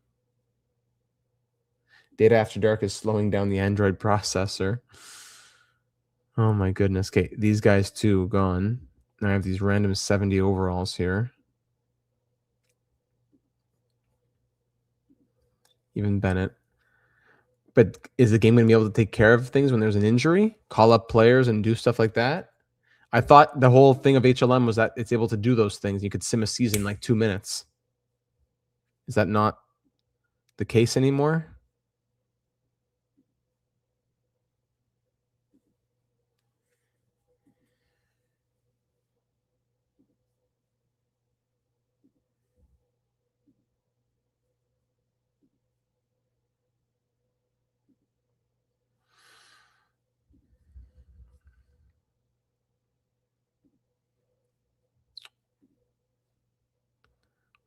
Data After Dark is slowing down the Android processor. Oh my goodness. Okay, these guys too gone. I have these random 70 overalls here. Even Bennett. But is the game going to be able to take care of things when there's an injury? Call up players and do stuff like that? I thought the whole thing of HLM was that it's able to do those things. You could sim a season in like 2 minutes. Is that not the case anymore?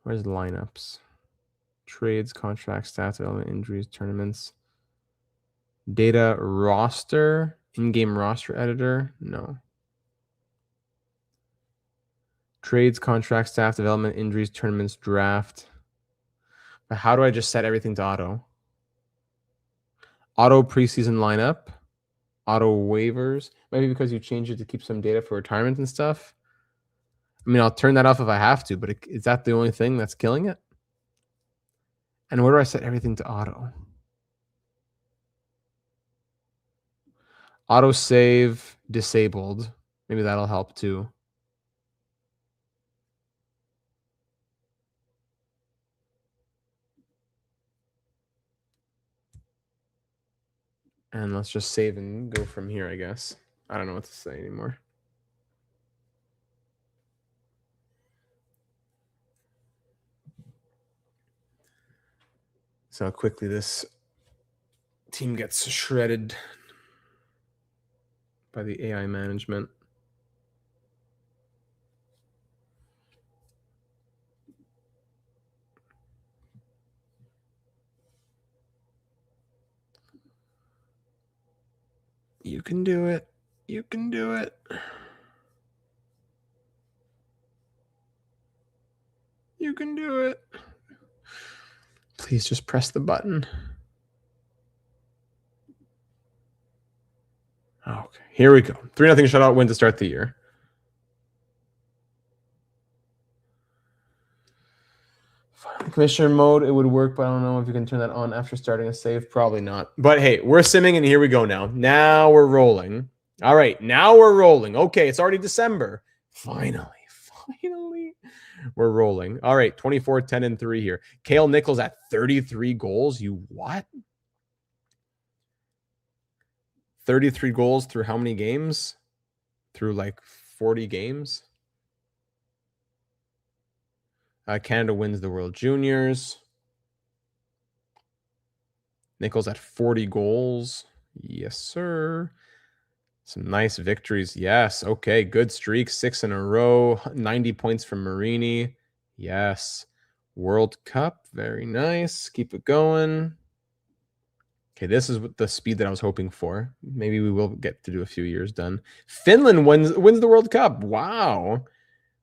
Where's the lineups? Trades, contracts, stats, development, injuries, tournaments. Data roster, in-game roster editor. No. Trades, contracts, staff development, injuries, tournaments, draft. But how do I just set everything to auto? Auto preseason lineup, auto waivers. Maybe because you changed it to keep some data for retirement and stuff. I mean, I'll turn that off if I have to, but is that the only thing that's killing it? And where do I set everything to auto? Auto save disabled. Maybe that'll help too. And let's just save and go from here, I guess. I don't know what to say anymore. So how quickly this team gets shredded by the AI management. You can do it. You can do it. You can do it. Please just press the button. Okay, here we go. 3-0 shutout win to start the year. Commissioner mode, it would work, but I don't know if you can turn that on after starting a save. Probably not. But hey, we're simming, and here we go now. Now we're rolling. All right, now we're rolling. Okay, it's already December. Finally. We're rolling. All right, 24, 10, and 3 here. Cale Nichols at 33 goals. You what? 33 goals through how many games? Through like 40 games. Canada wins the World Juniors. Nichols at 40 goals. Yes, sir. Some nice victories. Yes. Okay. Good streak. 6 in a row. 90 points from Marini. Yes. World Cup. Very nice. Keep it going. Okay. This is the speed that I was hoping for. Maybe we will get to do a few years done. Finland wins the World Cup. Wow.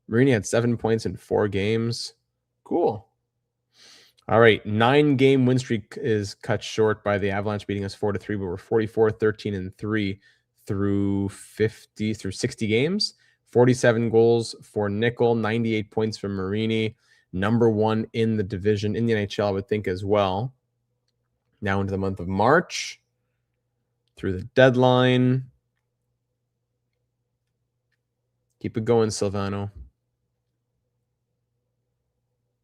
Marini had 7 points in 4 games. Cool. All right, 9-game win streak is cut short by the Avalanche beating us 4-3, but we're 44, 13, and 3 through 60 games. 47 goals for Nickel, 98 points from Marini, number 1 in the division in the NHL, I would think as well. Now into the month of March, through the deadline. Keep it going, Silvano.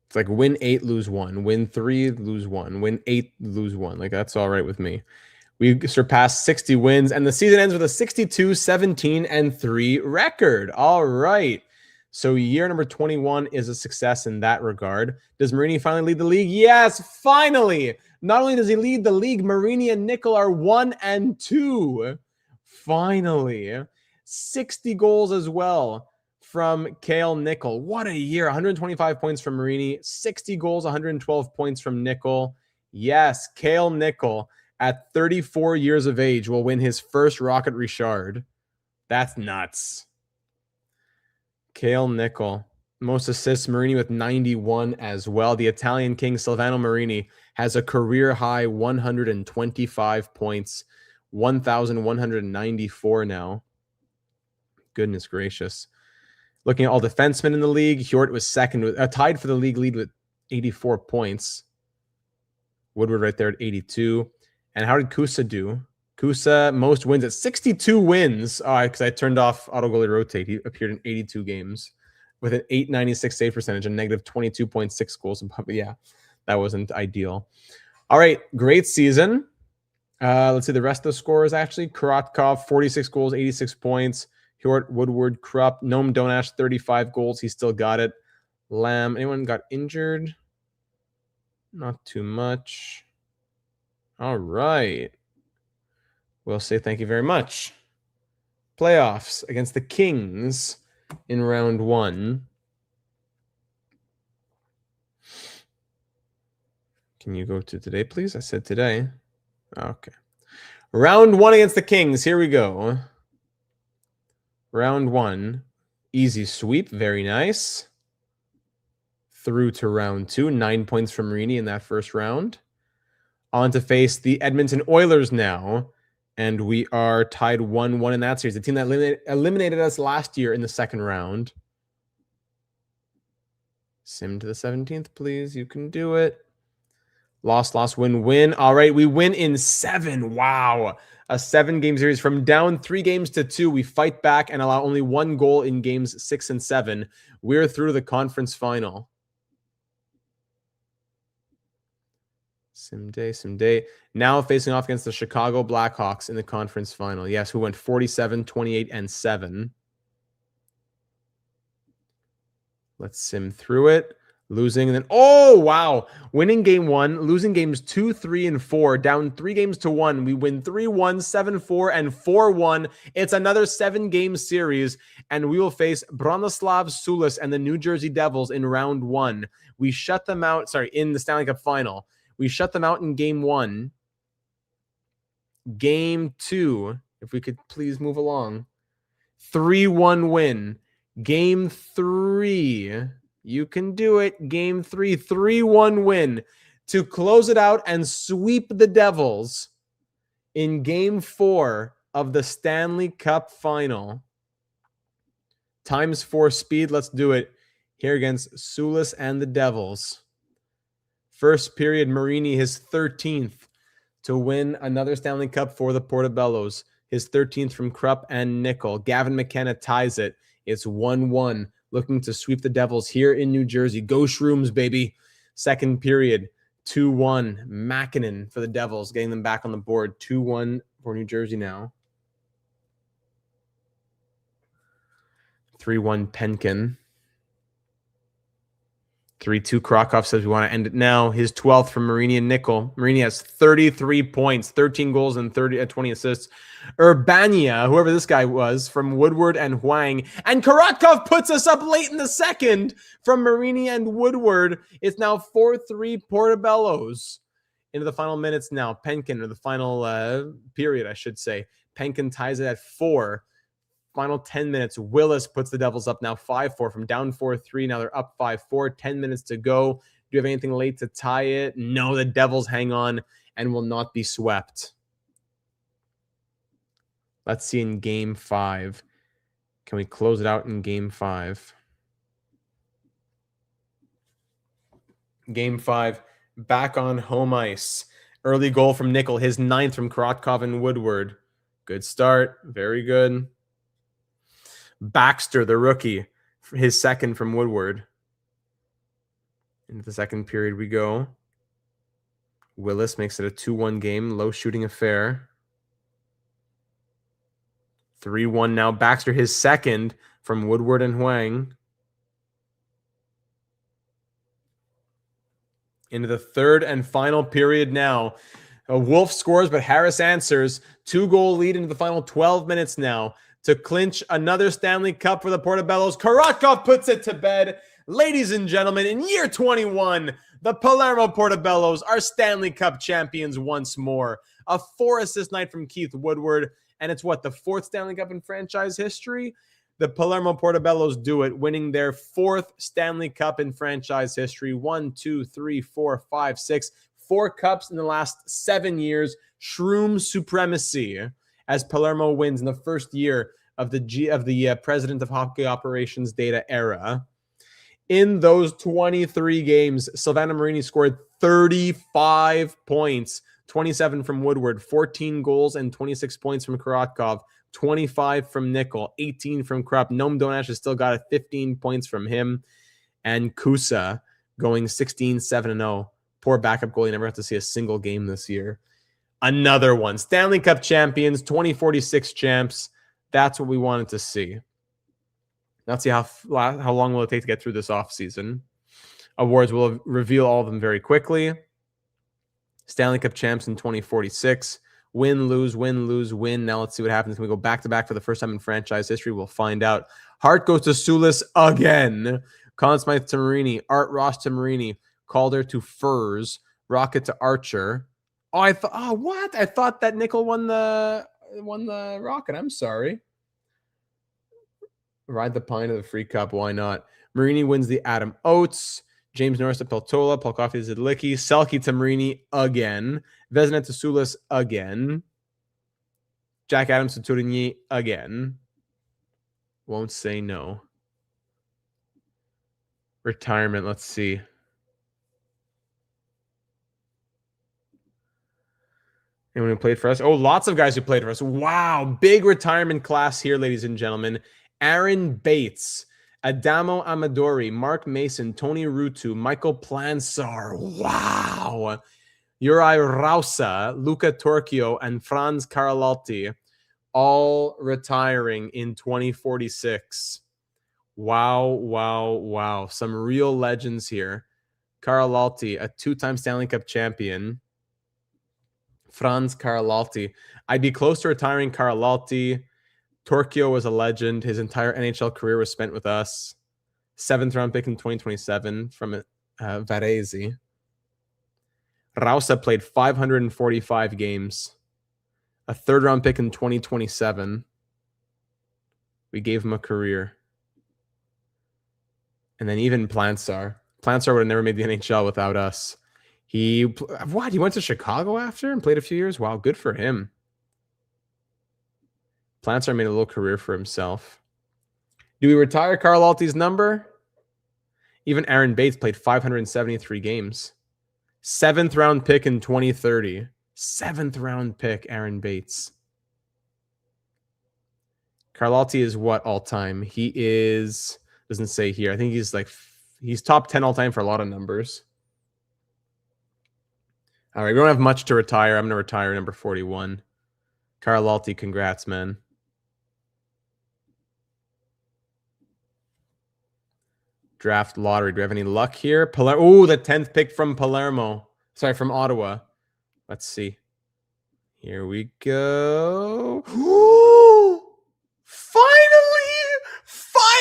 It's like win 8, lose 1. Win 3, lose 1. Win 8, lose 1. Like, that's all right with me. We surpassed 60 wins, and the season ends with a 62, 17, and 3 record. All right. So year number 21 is a success in that regard. Does Marini finally lead the league? Yes, finally. Not only does he lead the league, Marini and Nickel are 1 and 2. Finally. 60 goals as well from Cale Nickel. What a year. 125 points from Marini, 60 goals, 112 points from Nickel. Yes, Cale Nickel at 34 years of age will win his first Rocket Richard. That's nuts. Cale Nickel. Most assists, Marini with 91 as well. The Italian king, Silvano Marini, has a career-high 125 points. 1,194 now. Goodness gracious. Looking at all defensemen in the league, Hjort was second, tied for the league lead with 84 points. Woodward right there at 82. And how did Kusa do? Kusa, most wins at 62 wins. Because I turned off auto goalie rotate. He appeared in 82 games with an 896 save percentage and negative 22.6 goals. Yeah, that wasn't ideal. All right, great season. Let's see the rest of the scores actually. Korotkov, 46 goals, 86 points. Hjort, Woodward, Krupp, Noam Donash, 35 goals. He still got it. Lamb, anyone got injured? Not too much. All right. We'll say thank you very much. Playoffs against the Kings in round 1. Can you go to today, please? I said today. Okay. Round 1 against the Kings. Here we go. Round 1. Easy sweep. Very nice. Through to round 2. 9 points from Marini in that first round. On to face the Edmonton Oilers now. And we are tied 1-1 in that series. The team that eliminated us last year in the second round. Sim to the 17th, please. You can do it. Loss, loss, win, win. All right, we win in 7. Wow. A 7-game series. From down 3 games to 2, we fight back and allow only 1 goal in games 6 and 7. We're through to the conference final. Sim day. Now facing off against the Chicago Blackhawks in the conference final. Yes, who went 47, 28, and 7. Let's sim through it. Losing and then, oh, wow. Winning game 1, losing games 2, 3, and 4. Down 3 games to 1. We win 3-1, 7-4, and 4-1. It's another 7-game series, and we will face Bronislav Sulis and the New Jersey Devils in round 1. We shut them out, in the Stanley Cup final. We shut them out in game 1. Game 2, if we could please move along. 3-1 win. Game 3, you can do it. Game 3, 3-1 win to close it out and sweep the Devils in game 4 of the Stanley Cup final. ×4 speed. Let's do it here against Sulis and the Devils. First period, Marini, his 13th to win another Stanley Cup for the Portobellos. His 13th from Krupp and Nickel. Gavin McKenna ties it. It's 1-1. Looking to sweep the Devils here in New Jersey. Go Shrooms, baby. Second period, 2-1. Makinen for the Devils, getting them back on the board. 2-1 for New Jersey now. 3-1 Penkin. 3-2 Krakow says we want to end it now. His 12th from Marini and Nickel. Marini has 33 points, 13 goals, and 20 assists. Urbania, whoever this guy was, from Woodward and Huang. And Korotkov puts us up late in the second from Marini and Woodward. It's now 4-3 Portobellos. Into the final minutes now. Penkin, or the final period, I should say. Penkin ties it at 4. Final 10 minutes. Willis puts the Devils up now 5-4 from down 4-3. Now they're up 5-4. 10 minutes to go. Do you have anything late to tie it? No, the Devils hang on and will not be swept. Let's see in game 5. Can we close it out in game 5? Game 5. Back on home ice. Early goal from Nickel. His 9th from Korotkov and Woodward. Good start. Very good. Baxter, the rookie, his 2nd from Woodward. Into the second period we go. Willis makes it a 2-1 game. Low shooting affair. 3-1 now. Baxter, his second from Woodward and Huang. Into the third and final period now. Wolf scores, but Harris answers. 2-goal lead into the final 12 minutes now to clinch another Stanley Cup for the Portobellos. Karatkov puts it to bed. Ladies and gentlemen, in year 21, the Palermo Portobellos are Stanley Cup champions once more. A 4-assist night from Keith Woodward, and it's what, the 4th Stanley Cup in franchise history? The Palermo Portobellos do it, winning their 4th Stanley Cup in franchise history. 1, 2, 3, 4, 5, 6. 4 cups in the last 7 years. Shroom supremacy as Palermo wins in the first year of the President of Hockey Operations data era. In those 23 games, Silvano Marini scored 35 points, 27 from Woodward, 14 goals and 26 points from Karatkov, 25 from Nickel, 18 from Krupp. Noam Donash has still got 15 points from him. And Kusa going 16-7-0. Poor backup goalie, never have to see a single game this year. Another one. Stanley Cup champions, 2046 champs. That's what we wanted to see. Let's see how long will it take to get through this offseason. Awards will reveal all of them very quickly. Stanley Cup champs in 2046. Win, lose, win, lose, win. Now let's see what happens. Can we go back-to-back for the first time in franchise history? We'll find out. Hart goes to Sulis again. Conn Smythe to Marini. Art Ross to Marini. Calder to Furs. Rocket to Archer. What? I thought that Nickel won the Rocket. I'm sorry. Ride the pine of the free cup. Why not? Marini wins the Adam Oates. James Norris to Peltola. Polkofi to Zidlicki. Selke to Marini again. Vezina to Sulis again. Jack Adams to Tourigny again. Won't say no. Retirement. Let's see. Anyone who played for us? Oh, lots of guys who played for us. Wow. Big retirement class here, ladies and gentlemen. Aaron Bates, Adamo Amadori, Mark Mason, Tony Rutu, Michael Plansar. Wow. Uri Rausa, Luca Torchio, and Franz Carlalti all retiring in 2046. Wow, wow, wow. Some real legends here. Carlalti, a 2-time Stanley Cup champion. Franz Carlalti. I'd be close to retiring Carlalti. Torchio was a legend. His entire NHL career was spent with us. 7th round pick in 2027 from Varese. Rausa played 545 games. A 3rd round pick in 2027. We gave him a career. And then even Plansar. Plansar would have never made the NHL without us. He went to Chicago after and played a few years? Wow, good for him. Plansar made a little career for himself. Do we retire Carlalti's number? Even Aaron Bates played 573 games. 7th round pick in 2030. 7th round pick, Aaron Bates. Carlalti is what all time? He is, doesn't say here. I think he's top 10 all time for a lot of numbers. All right, we don't have much to retire. I'm going to retire number 41. Carlalti, congrats, man. Draft lottery. Do we have any luck here? Oh, the 10th pick from Palermo. Sorry, from Ottawa. Let's see. Here we go. Finally!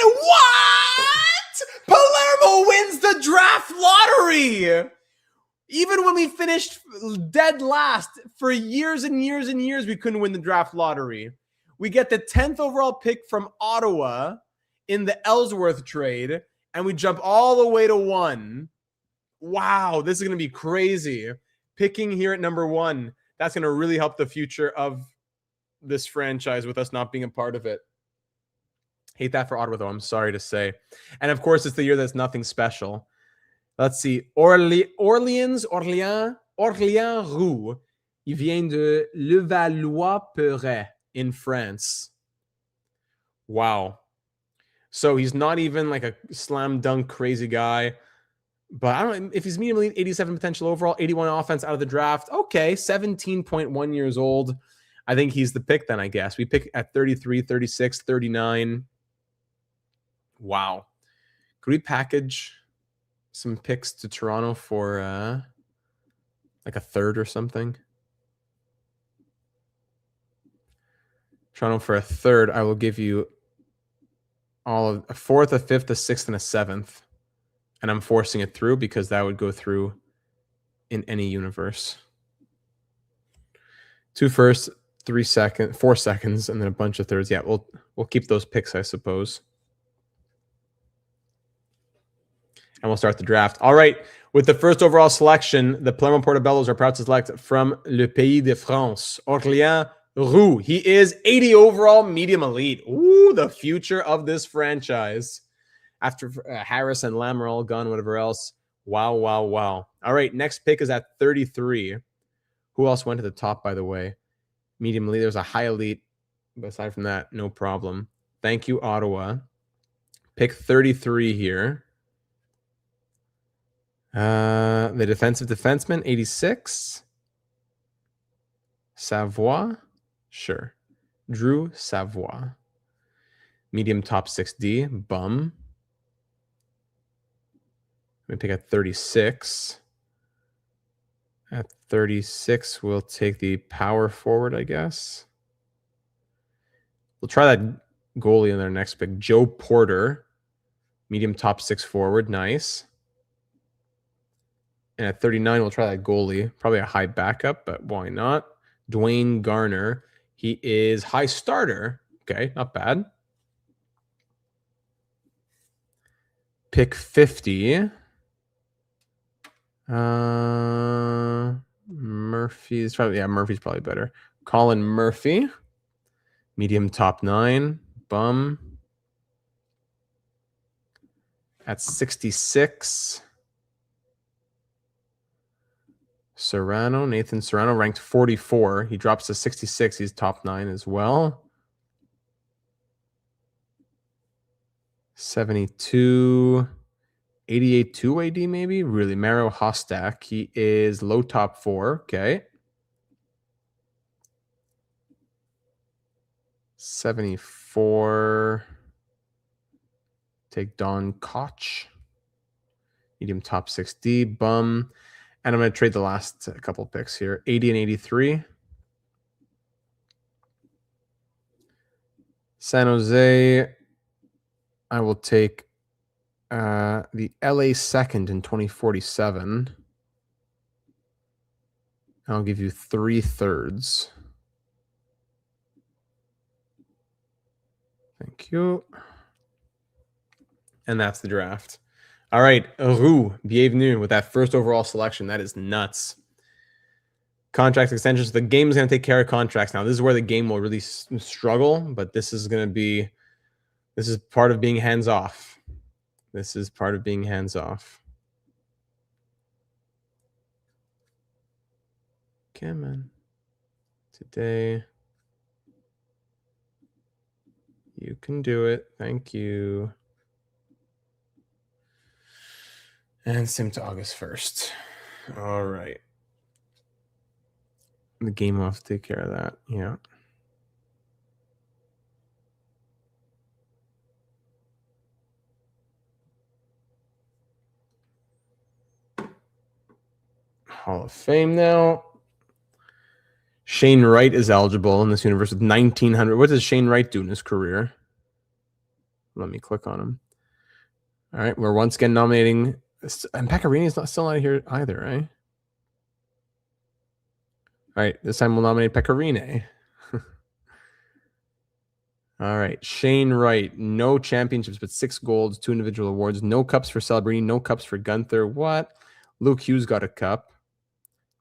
What? Palermo wins the draft lottery! Even when we finished dead last for years and years and years, we couldn't win the draft lottery. We get the 10th overall pick from Ottawa in the Ellsworth trade, and we jump all the way to 1. Wow, this is going to be crazy. Picking here at number 1, that's going to really help the future of this franchise with us not being a part of it. Hate that for Ottawa, though, I'm sorry to say. And, of course, it's the year that's nothing special. Let's see. Orléans Roux. Il vient de Levallois-Perret in France. Wow. So he's not even like a slam dunk crazy guy. But I don't know if he's medium elite, 87 potential overall, 81 offense out of the draft. Okay, 17.1 years old. I think he's the pick then, I guess. We pick at 33, 36, 39. Wow. Could we package some picks to Toronto for like a third or something? Toronto for a third, I will give you all of a fourth, a fifth, a sixth, and a seventh. And I'm forcing it through because that would go through in any universe. 2 firsts, 3 seconds, 4 seconds, and then a bunch of thirds. Yeah, we'll keep those picks, I suppose. And we'll start the draft. All right. With the first overall selection, the Palermo Portobellos are proud to select from Le Pays de France, Orléans Roux. He is 80 overall, medium elite. Ooh, the future of this franchise. After Harris and Lamb are all gone, whatever else. Wow, wow, wow. All right, next pick is at 33. Who else went to the top, by the way? Medium elite. There's a high elite. But aside from that, no problem. Thank you, Ottawa. Pick 33 here. The defensive defenseman, 86. Savoie. Sure. Drew Savoie. Medium top 6D. Bum. Let me pick at 36. At 36, we'll take the power forward, I guess. We'll try that goalie in their next pick. Joe Porter. Medium top 6 forward. Nice. And at 39, we'll try that goalie. Probably a high backup, but why not? Dwayne Garner. He is high starter. Okay, not bad. Pick 50. Murphy's probably better. Colin Murphy. Medium top 9. Bum. At 66. Nathan Serrano, ranked 44. He drops to 66. He's top 9 as well. 72. 88 2 AD maybe? Really? Maro Hostak. He is low top 4. Okay. 74. Take Don Koch. Medium top 6D. Bum. And I'm going to trade the last couple picks here. 80 and 83. San Jose. I will take the LA second in 2047. I'll give you 3 thirds. Thank you. And that's the draft. All right, Roux, bienvenue with that first overall selection. That is nuts. Contract extensions. The game is going to take care of contracts now. This is where the game will really struggle, but this is part of being hands-off. This is part of being hands-off. Come on. Today. You can do it. Thank you. And sim to August 1st. All right. The game will have to take care of that. Yeah. Hall of Fame now. Shane Wright is eligible in this universe with 1,900. What does Shane Wright do in his career? Let me click on him. All right. We're once again nominating. And Pecorini is still not here either, right? All right. This time we'll nominate Pecorini. All right. Shane Wright. No championships, but 6 golds, 2 individual awards. No cups for Celebrini. No cups for Gunther. What? Luke Hughes got a cup.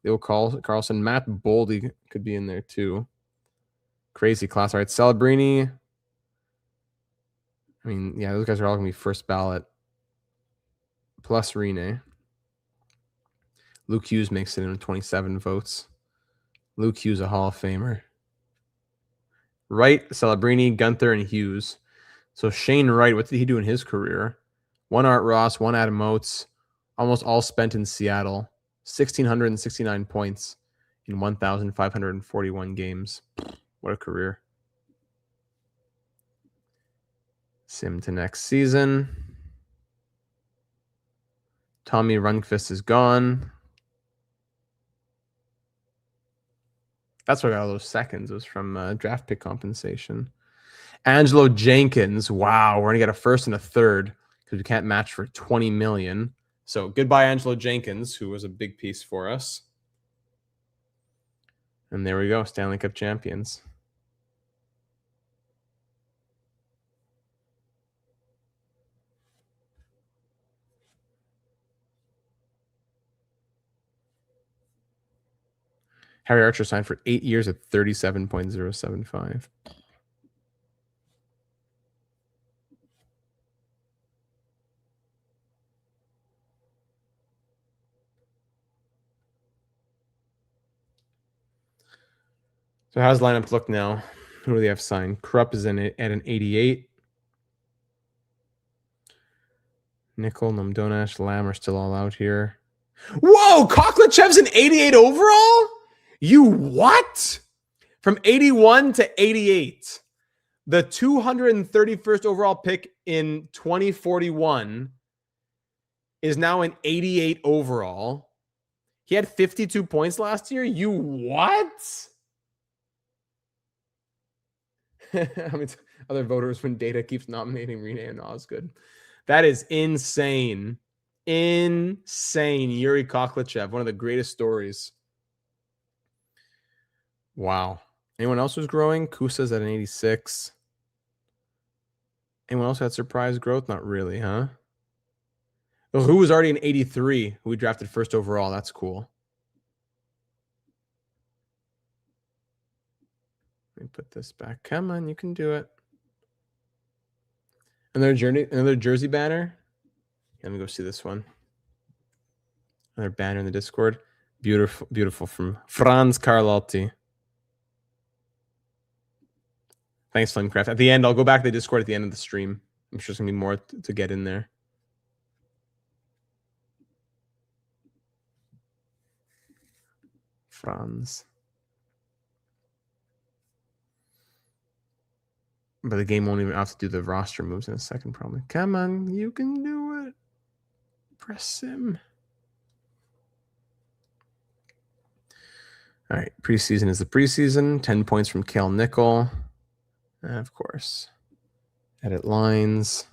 Leo Carlson. Matt Boldy could be in there too. Crazy class. All right. Celebrini. I mean, yeah, those guys are all going to be first ballot. Plus Rene. Luke Hughes makes it in with 27 votes. Luke Hughes, a Hall of Famer. Wright, Celebrini, Gunther, and Hughes. So Shane Wright, what did he do in his career? 1 Art Ross, 1 Adam Oates, almost all spent in Seattle. 1,669 points. in 1,541 games. What a career. Sim to next season. Tommy Rundqvist is gone. That's where I got all those seconds. It was from draft pick compensation. Angelo Jenkins. Wow, we're going to get a first and a third because we can't match for $20 million. So goodbye, Angelo Jenkins, who was a big piece for us. And there we go, Stanley Cup champions. Harry Archer signed for 8 years at 37.075. So how's the lineup look now? Who do they have signed? Krupp is in it at an 88. Nickel, Namdonash, Lamb are still all out here. Whoa, Koklachev's an 88 overall? You what? From 81 to 88. The 231st overall pick in 2041 is now an 88 overall. He had 52 points last year. You what? How many other voters when Data keeps nominating Rene and Osgood? That is insane. Insane. Yuri Koklachev, one of the greatest stories. Wow. Anyone else who's growing? Kusa's at an 86. Anyone else had surprise growth? Not really, huh? Who was already an 83, who we drafted first overall. That's cool. Let me put this back. Come on, you can do it. Another jersey banner. Let me go see this one. Another banner in the Discord. Beautiful, beautiful from Franz Carlotti. Thanks, Flamecraft. At the end, I'll go back to the Discord at the end of the stream. I'm sure there's going to be more to get in there. Franz. But the game won't even have to do the roster moves in a second, probably. Come on, you can do it. Press him. All right, preseason is the preseason. 10 points from Cale Nickel. Of course. Edit lines.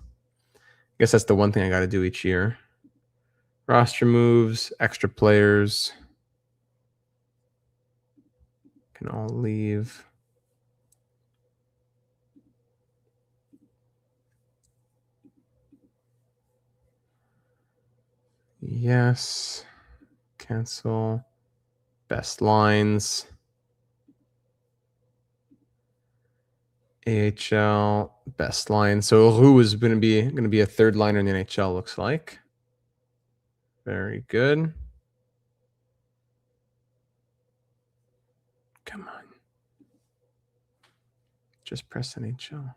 I guess that's the one thing I got to do each year. Roster moves, extra players. Can all leave. Yes. Cancel. Best lines. AHL best line. So who is going to be a third liner in the NHL? Looks like. Very good. Come on. Just press NHL.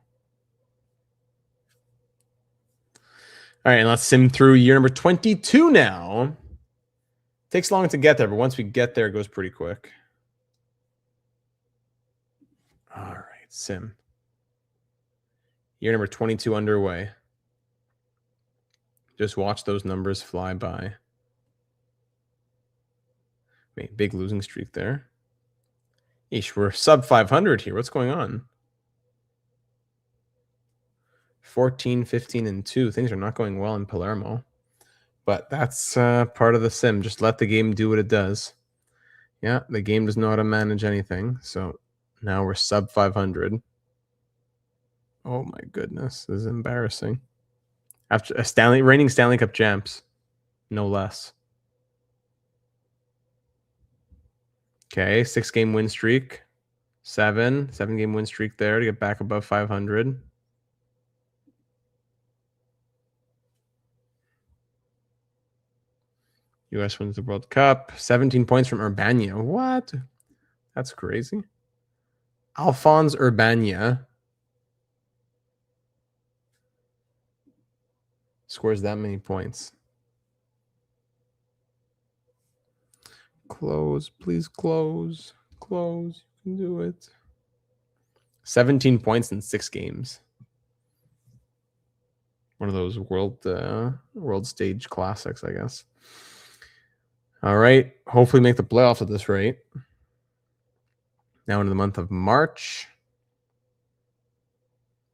All right, and let's sim through year number 22 now. Takes long to get there, but once we get there, it goes pretty quick. All right, sim. Year number 22 underway. Just watch those numbers fly by. Wait, big losing streak there. Eesh, we're sub 500 here. What's going on? 14, 15, and 2. Things are not going well in Palermo. But that's part of the sim. Just let the game do what it does. Yeah, the game doesn't know how to manage anything. So now we're sub 500. Oh my goodness, this is embarrassing. After a reigning Stanley Cup champs, no less. Okay, 6-game win streak. 7-game win streak there to get back above 500. U.S. wins the World Cup. 17 points from Urbania. What? That's crazy. Alphonse Urbania scores that many points. Close, please close. Close. You can do it. 17 points in 6 games. One of those world stage classics, I guess. All right. Hopefully make the playoffs at this rate. Now into the month of March.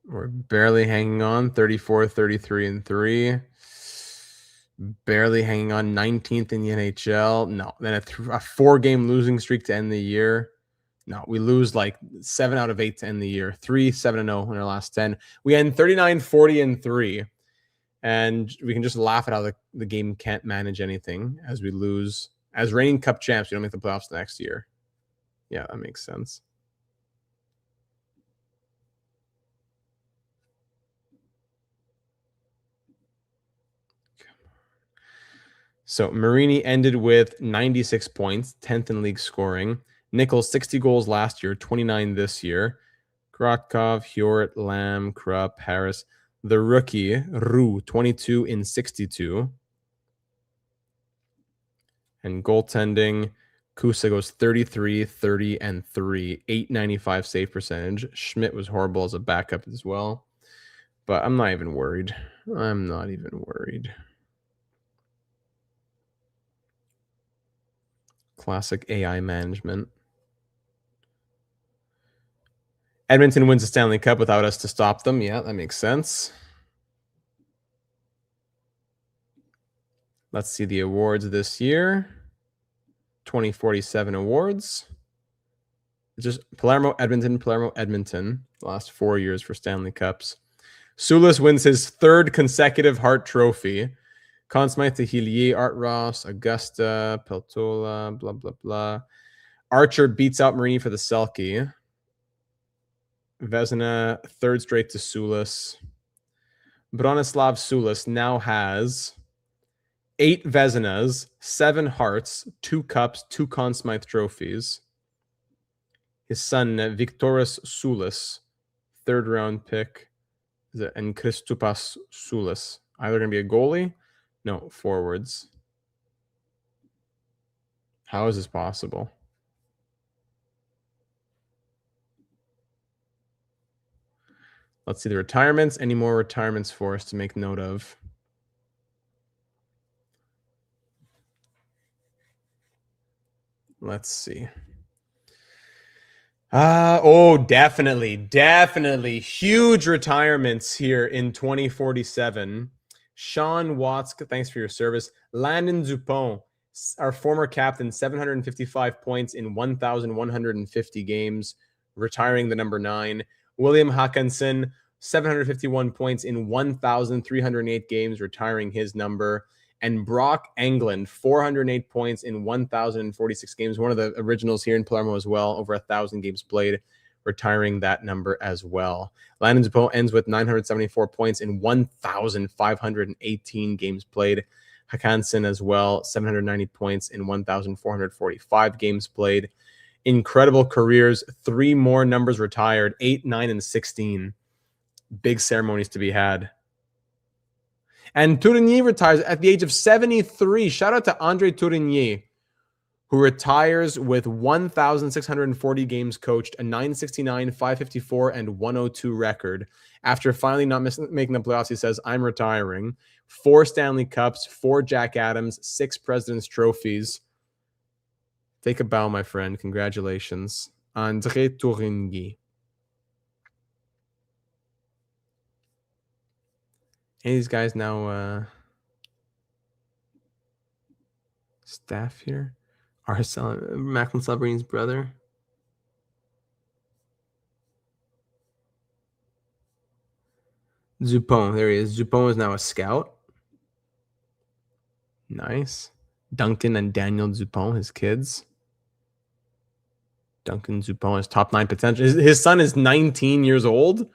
We're barely hanging on. 34, 33, and 3. Barely hanging on. 19th in the NHL. No. Then a 4-game losing streak to end the year. No, we lose like 7 out of 8 to end the year. 3, 7-0 in our last 10. We end 39, 40, and 3. And we can just laugh at how the game can't manage anything as we lose. As reigning cup champs, we don't make the playoffs the next year. Yeah, that makes sense. So Marini ended with 96 points, 10th in league scoring. Nichols, 60 goals last year, 29 this year. Krotkov, Hjort, Lamb, Krupp, Harris. The rookie, Roux, 22 in 62. And goaltending, Kusa goes 33, 30, and 3. 895 save percentage. Schmidt was horrible as a backup as well. But I'm not even worried. I'm not even worried. Classic AI management. Edmonton wins the Stanley Cup without us to stop them. Yeah, that makes sense. Let's see the awards this year. 2047 awards. It's just Palermo, Edmonton, Palermo, Edmonton. The last 4 years for Stanley Cups. Sulis wins his 3rd consecutive Hart Trophy. Conn Smythe to Hillier, Art Ross, Augusta, Peltola, blah, blah, blah. Archer beats out Marini for the Selke. Vezina, 3rd straight to Sulis. Bronislav Sulis now has 8 Vezinas, 7 Hearts, 2 Cups, 2 Conn Smythe trophies. His son, Viktoras Sulis, 3rd round pick, and Kristupas Sulis. Either going to be a goalie? No, forwards. How is this possible? Let's see the retirements. Any more retirements for us to make note of? Let's see. Definitely. Huge retirements here in 2047. Sean Watts, thanks for your service. Landon Dupont, our former captain, 755 points in 1,150 games, retiring the number 9. William Haakonsen, 751 points in 1,308 games, retiring his number. And Brock Englund, 408 points in 1,046 games. One of the originals here in Palermo as well, over 1,000 games played, retiring that number as well. Landon Dupont ends with 974 points in 1,518 games played. Hakansen as well, 790 points in 1,445 games played. Incredible careers. 3 more numbers retired, 8, 9, and 16. Big ceremonies to be had. And Tourigny retires at the age of 73. Shout out to Andre Tourigny, who retires with 1,640 games coached, a 969, 554, and 102 record. After finally not making the playoffs, he says, I'm retiring. 4 Stanley Cups, 4 Jack Adams, 6 President's Trophies. Take a bow, my friend. Congratulations. Andre Tourigny. Any of these guys now staff here? Macklin Celebrin's brother. Dupont, there he is. Dupont is now a scout. Nice. Duncan and Daniel Dupont, his kids. Duncan Dupont is top 9 potential. His son is 19 years old.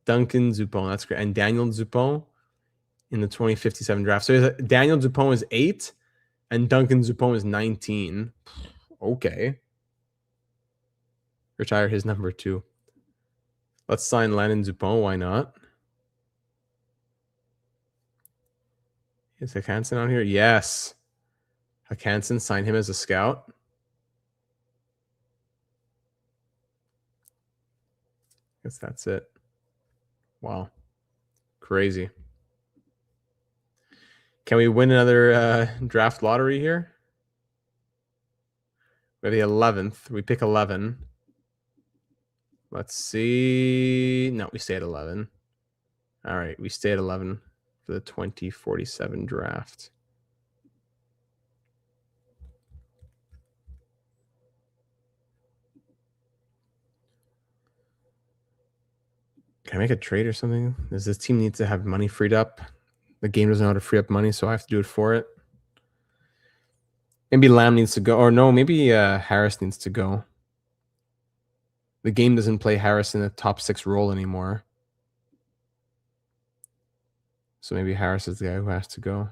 Duncan Dupont, that's great. And Daniel Dupont in the 2057 draft. So Daniel Dupont is 8 and Duncan Dupont is 19. Okay. Retire his number 2. Let's sign Landon Dupont. Why not? Is Hansen on here? Yes. Hansen, sign him as a scout. Guess that's it. Wow. Crazy. Can we win another draft lottery here? We have the 11th. We pick 11. Let's see. No, we stay at 11. All right, we stay at 11 for the 2047 draft. Can I make a trade or something? Does this team need to have money freed up? The game doesn't know how to free up money, so I have to do it for it. Maybe Lamb needs to go. Or no, maybe Harris needs to go. The game doesn't play Harris in the top 6 role anymore. So maybe Harris is the guy who has to go.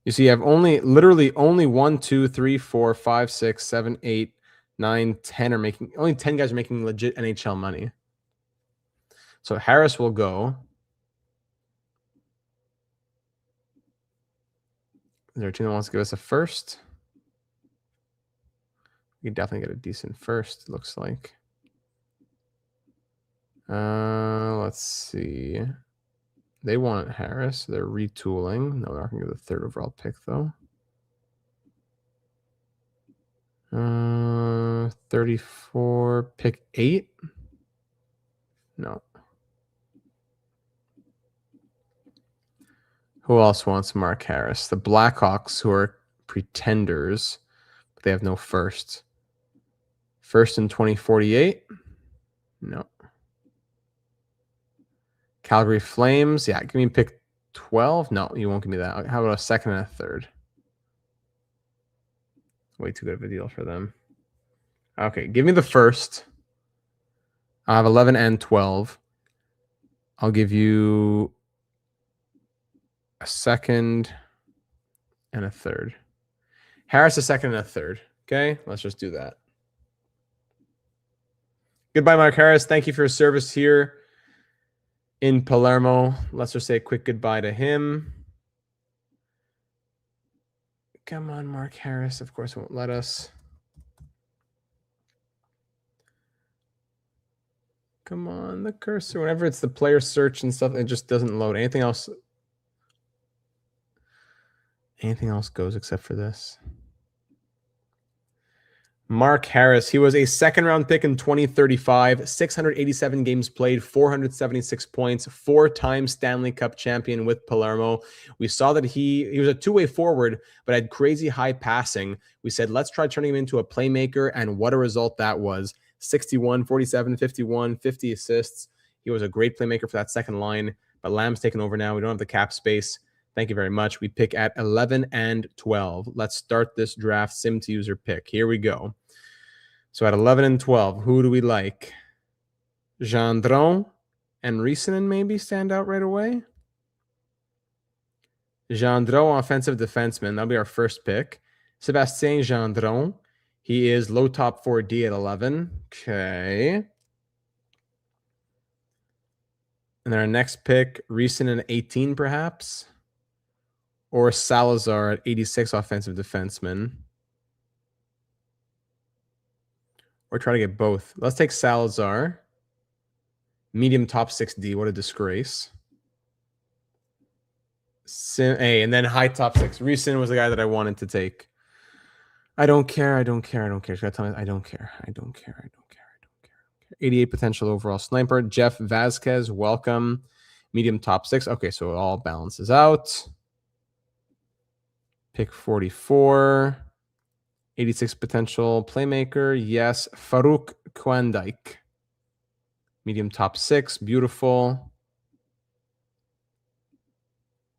You see, you have literally only 1, 2, 3, 4, 5, 6, 7, 8, 9, 10 are making, only 10 guys are making legit NHL money. So Harris will go. Is there a team that wants to give us a first? We can definitely get a decent first, it looks like. Let's see. They want Harris. They're retooling. No, they're not going to give the 3rd overall pick, though. 34, pick 8? No. Who else wants Mark Harris? The Blackhawks, who are pretenders, but they have no first. First in 2048? No. Calgary Flames. Yeah, give me pick 12. No, you won't give me that. How about a 2nd and a 3rd? Way too good of a deal for them. Okay, give me the first. I have 11 and 12. I'll give you a 2nd and a 3rd. Harris a 2nd and a 3rd. Okay, let's just do that. Goodbye, Mark Harris. Thank you for your service here in Palermo. Let's just say a quick goodbye to him. Come on, Mark Harris. Of course, won't let us. Come on, the cursor. Whenever it's the player search and stuff, it just doesn't load. Anything else goes except for this. Mark Harris. He was a 2nd-round pick in 2035, 687 games played, 476 points, 4-time Stanley Cup champion with Palermo. We saw that he was a two-way forward, but had crazy high passing. We said, let's try turning him into a playmaker, and what a result that was. 61, 47, 51, 50 assists. He was a great playmaker for that second line, but Lamb's taken over now. We don't have the cap space. Thank you very much. We pick at 11 and 12. Let's start this draft sim to user pick. Here we go. So at 11 and 12, who do we like? Gendron and Risanen maybe stand out right away. Gendron, offensive defenseman. That'll be our first pick. Sebastien Gendron. He is low top 4D at 11. Okay. And then our next pick, Risanen at 18 perhaps. Or Salazar at 86, offensive defenseman. Or try to get both. Let's take Salazar. Medium top 6D. What a disgrace. And then high top 6. Risanen was the guy that I wanted to take. I don't care. I don't care. I don't care. I don't care. I don't care. I don't care. I don't care. 88 potential overall sniper. Jeff Vasquez, welcome. Medium top 6. Okay, so it all balances out. Pick 44. 86 potential playmaker. Yes. Farouk Kwandijk. Medium top 6. Beautiful.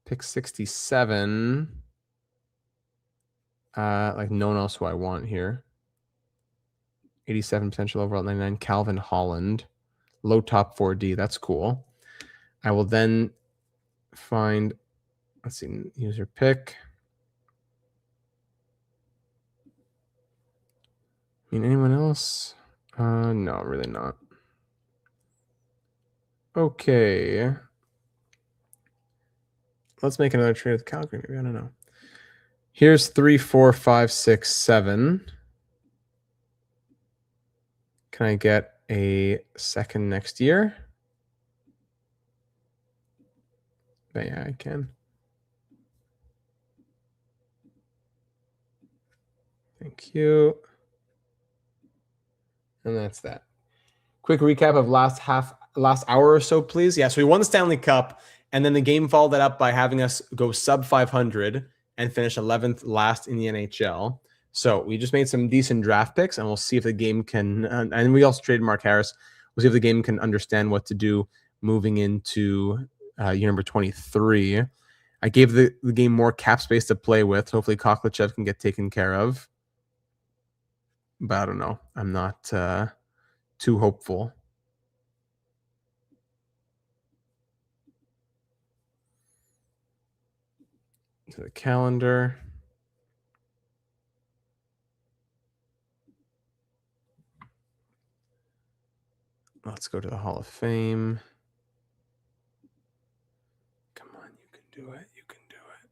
Pick 67. Like no one else who I want here. 87 potential overall, 99. Calvin Holland. Low top 4D. That's cool. I will then find, let's see, user pick. I mean, anyone else? No, really not. Okay. Let's make another trade with Calgary. Maybe, I don't know. Here's 3, 4, 5, 6, 7. Can I get a second next year? Yeah, I can. Thank you. And that's that. Quick recap of last hour or so, please. Yeah, so we won the Stanley Cup, and then the game followed that up by having us go sub 500 and finish 11th last in the NHL. So we just made some decent draft picks, and we'll see if the game can. And we also traded Mark Harris. We'll see if the game can understand what to do moving into year number 23. I gave the game more cap space to play with. Hopefully, Koklachev can get taken care of. But I don't know. I'm not too hopeful. To the calendar. Let's go to the Hall of Fame. Come on, you can do it. You can do it.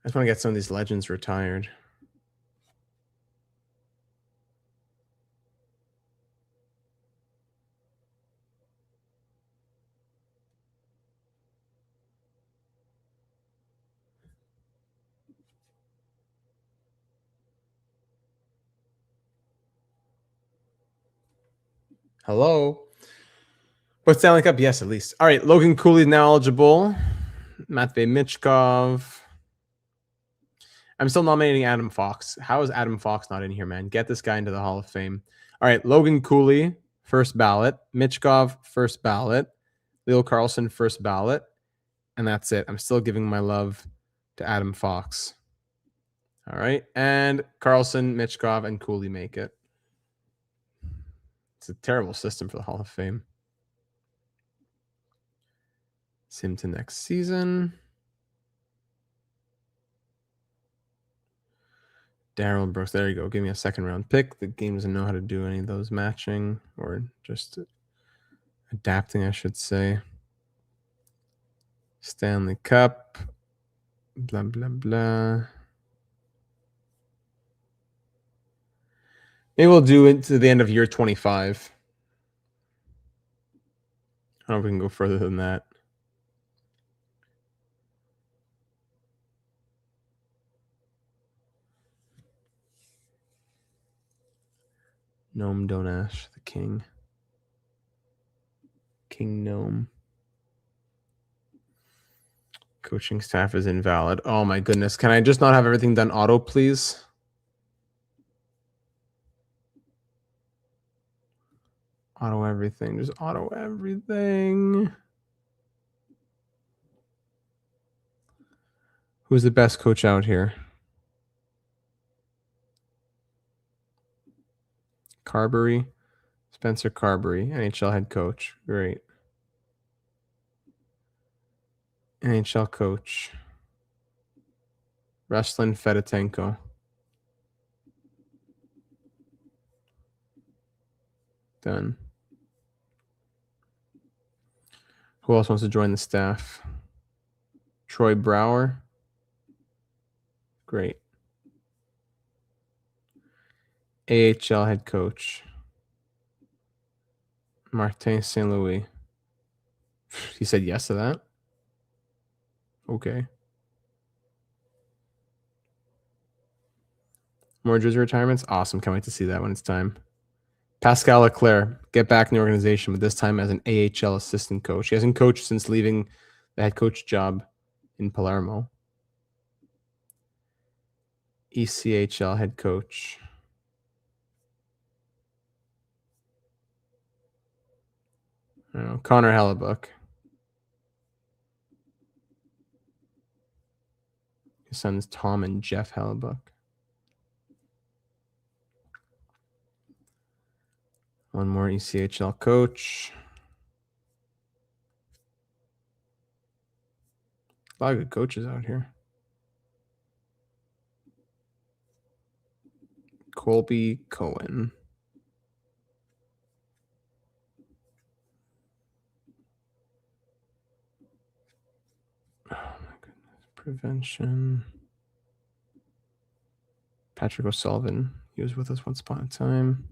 I just want to get some of these legends retired. Hello. But Stanley Cup, yes, at least. All right, Logan Cooley now eligible. Matvey Michkov. I'm still nominating Adam Fox. How is Adam Fox not in here, man? Get this guy into the Hall of Fame. All right, Logan Cooley, first ballot. Michkov, first ballot. Leo Carlson, first ballot. And that's it. I'm still giving my love to Adam Fox. All right, and Carlson, Michkov, and Cooley make it. It's a terrible system for the Hall of Fame. Sim to next season. Daryl Brooks. There you go. Give me a second round pick. The game doesn't know how to do any of those matching or just adapting, I should say. Stanley Cup. Blah, blah, blah. Maybe we'll do it to the end of year 25. I don't know if we can go further than that. Gnome Donash, the king. King Gnome. Coaching staff is invalid. Oh my goodness. Can I just not have everything done auto, please? Auto everything. Just auto everything. Who's the best coach out here? Carberry. Spencer Carberry, NHL head coach. Great. NHL coach. Ruslan Fedotenko. Done. Who else wants to join the staff? Troy Brower. Great. AHL head coach. Martin St. Louis. He said yes to that. Okay. More jersey retirements? Awesome. Can't wait to see that when it's time. Pascal Leclerc, get back in the organization, but this time as an AHL assistant coach. He hasn't coached since leaving the head coach job in Palermo. ECHL head coach. I don't know, Connor Hellebuck. His sons Tom and Jeff Hellebuck. One more ECHL coach. A lot of good coaches out here. Colby Cohen. Oh my goodness. Prevention. Patrick O'Sullivan. He was with us once upon a time.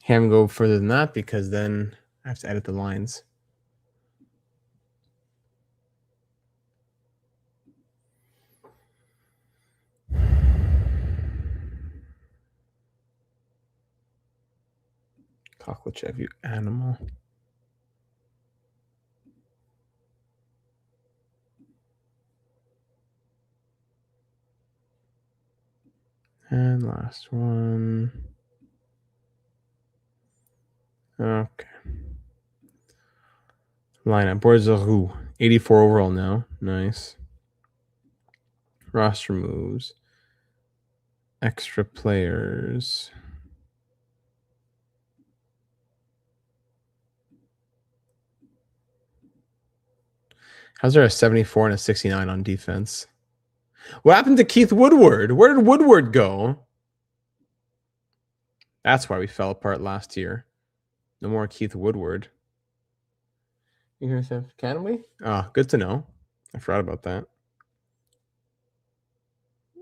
Can't go further than that because then I have to edit the lines. Koklachev, you animal. And last one. Okay. Lineup. Borzarou. 84 overall now. Nice. Roster moves. Extra players. How's there a 74 and a 69 on defense? What happened to Keith Woodward? Where did Woodward go? That's why we fell apart last year. No more Keith Woodward. You hear something? Can we? Oh, good to know. I forgot about that.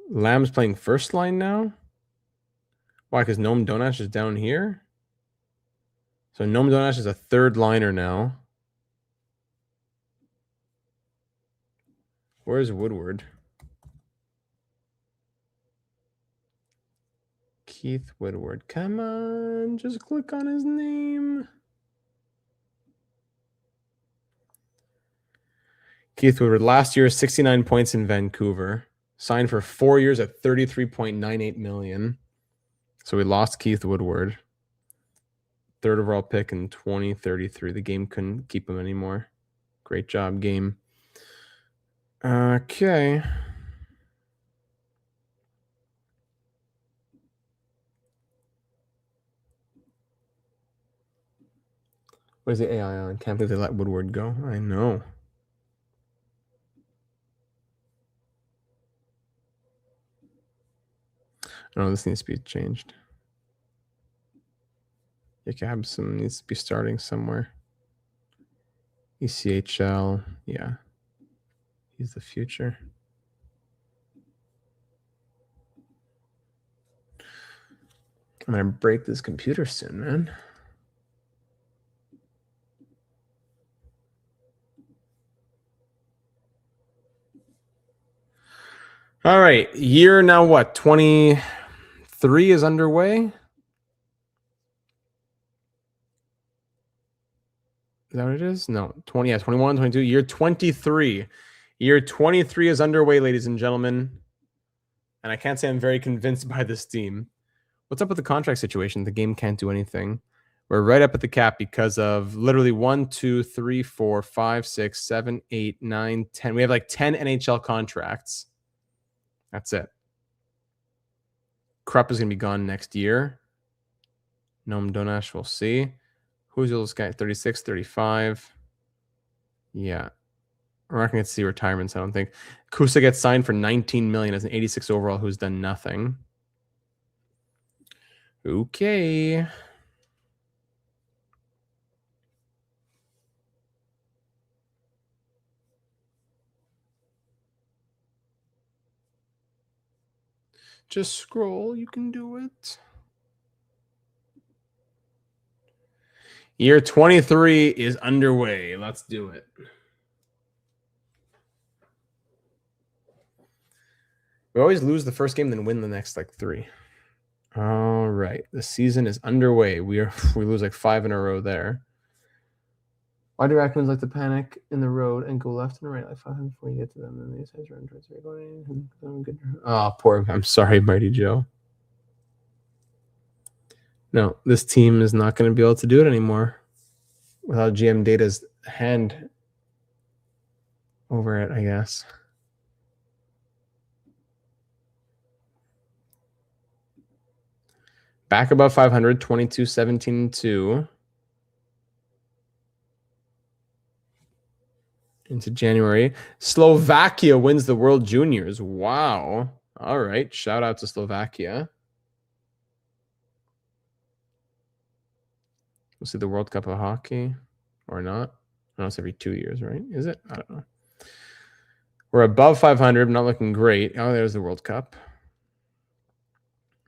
Lamb's playing first line now? Why? Because Noam Donash is down here? So Noam Donash is a third liner now. Where's Woodward? Keith Woodward. Come on, just click on his name. Keith Woodward, last year, 69 points in Vancouver. Signed for 4 years at $33.98 million. So we lost Keith Woodward. Third overall pick in 2033. The game couldn't keep him anymore. Great job, game. Okay. Where's the AI on? Can't believe they let Woodward go. I know. Oh, this needs to be changed. Jacobson needs to be starting somewhere. ECHL. Yeah. He's the future. I'm going to break this computer soon, man. All right. Year now what? 23 is underway? Is that what it is? No. 20, yeah, 21, 22. Year 23. Year 23 is underway, ladies and gentlemen. And I can't say I'm very convinced by this team. What's up with the contract situation? The game can't do anything. We're right up at the cap because of literally 1, 2, 3, 4, 5, 6, 7, 8, 9, 10. We have like 10 NHL contracts. That's it. Krupp is going to be gone next year. Noam Donash, we'll see. Who's this guy? 36, 35. Yeah. We're not going to see retirements, I don't think. Kusa gets signed for $19 million as an 86 overall who's done nothing. Okay. Just scroll. You can do it. Year 23 is underway. Let's do it. We always lose the first game, then win the next like 3. All right. The season is underway. We lose like 5 in a row there. Why do raccoons like to panic in the road and go left and right like 5 times before you get to them? And these guys run towards good. Oh, poor. I'm sorry, Mighty Joe. No, this team is not going to be able to do it anymore without GM Data's hand over it, I guess. Back above 500, 22, 17, 2. Into January. Slovakia wins the World Juniors. Wow. All right. Shout out to Slovakia. We'll see the World Cup of Hockey or not. I know it's every 2 years, right? Is it? I don't know. We're above 500, not looking great. Oh, there's the World Cup.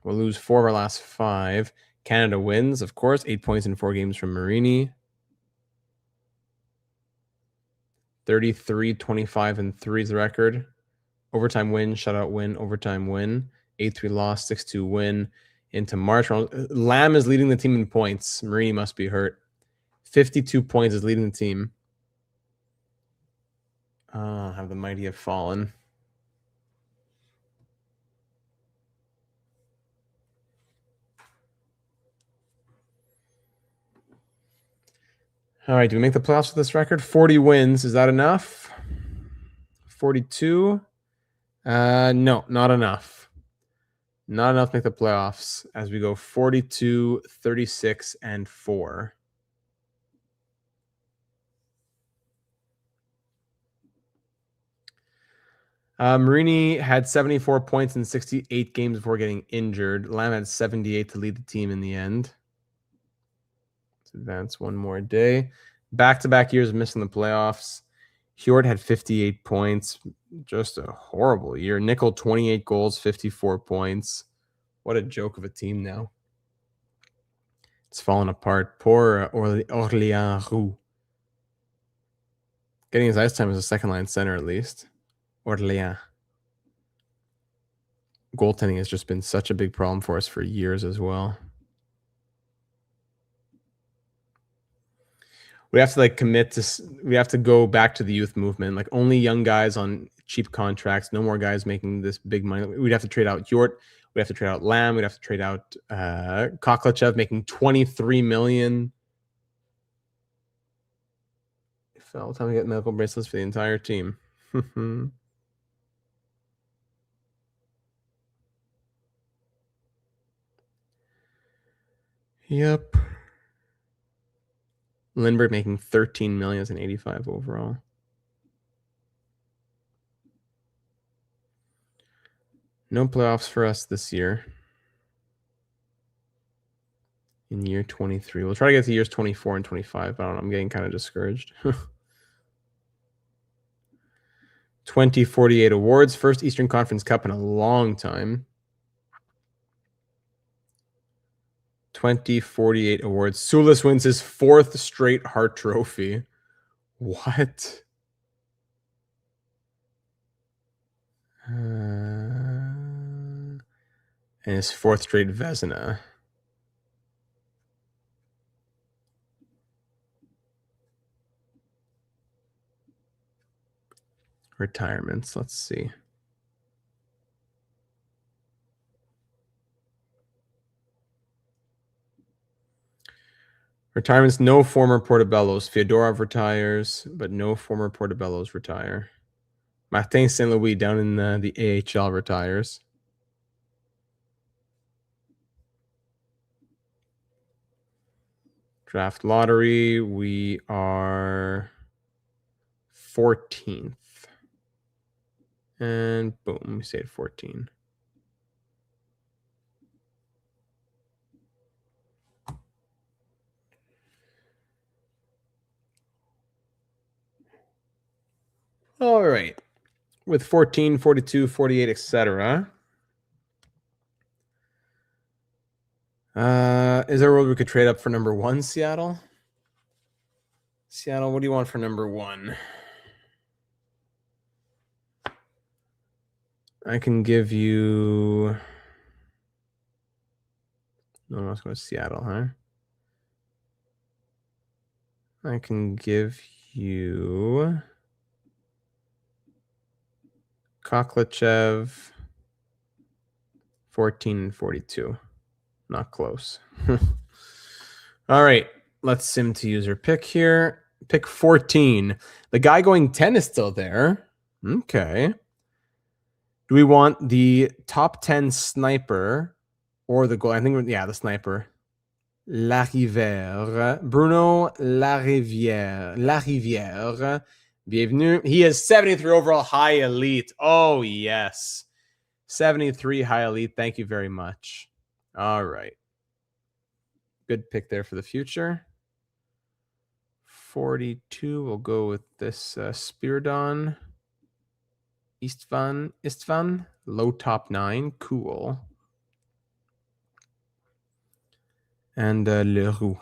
We'll lose 4 of our last 5. Canada wins, of course. 8 points in 4 games from Marini. 33, 25, and 3 is the record. Overtime win, shutout win, overtime win. 8-3 loss, 6-2 win. Into March. Lamb is leading the team in points. Marini must be hurt. 52 points is leading the team. Have the mighty have fallen. All right, do we make the playoffs with this record? 40 wins. Is that enough? 42? No, not enough. Not enough to make the playoffs as we go 42, 36, and 4. Marini had 74 points in 68 games before getting injured. Lamb had 78 to lead the team in the end. Let's advance one more day. Back-to-back years missing the playoffs. Hjort had 58 points. Just a horrible year. Nickel, 28 goals, 54 points. What a joke of a team now. It's falling apart. Poor Orléans Roux. Getting his ice time as a second-line center at least. Orléans. Goaltending has just been such a big problem for us for years as well. We have to commit to. We have to go back to the youth movement. Like only young guys on cheap contracts. No more guys making this big money. We'd have to trade out Hjort. We'd have to trade out Lamb. We'd have to trade out Koklachev, making $23 million. Fell time to get medical bracelets for the entire team. Yep. Lindbergh making $13 million as an 85 overall. No playoffs for us this year. In year 23. We'll try to get to years 24 and 25. But I don't know. I'm getting kind of discouraged. 2048 awards. First Eastern Conference Cup in a long time. 2048 awards. Sulis wins his 4th straight Hart Trophy. What? And his 4th straight Vezina. Retirements. Let's see. Retirements, no former Portobellos. Fyodorov retires, but no former Portobellos retire. Martin St. Louis down in the AHL retires. Draft lottery, we are 14th. And boom, we stayed 14. All right. With 14, 42, 48, etc. Is there a world we could trade up for number 1, Seattle? Seattle, what do you want for number 1? I can give you... No one wants to go to Seattle, huh? I can give you... Koklachev, 14 and 42. Not close. All right. Let's sim to user pick here. Pick 14. The guy going 10 is still there. Okay. Do we want the top 10 sniper or the goal? I think, yeah, the sniper. Larivière. Bruno Larivière. Bienvenue. He is 73 overall high elite. Oh, yes. 73 high elite. Thank you very much. All right. Good pick there for the future. 42. We'll go with this Spiridon. Istvan. Low top 9. Cool. And Leroux.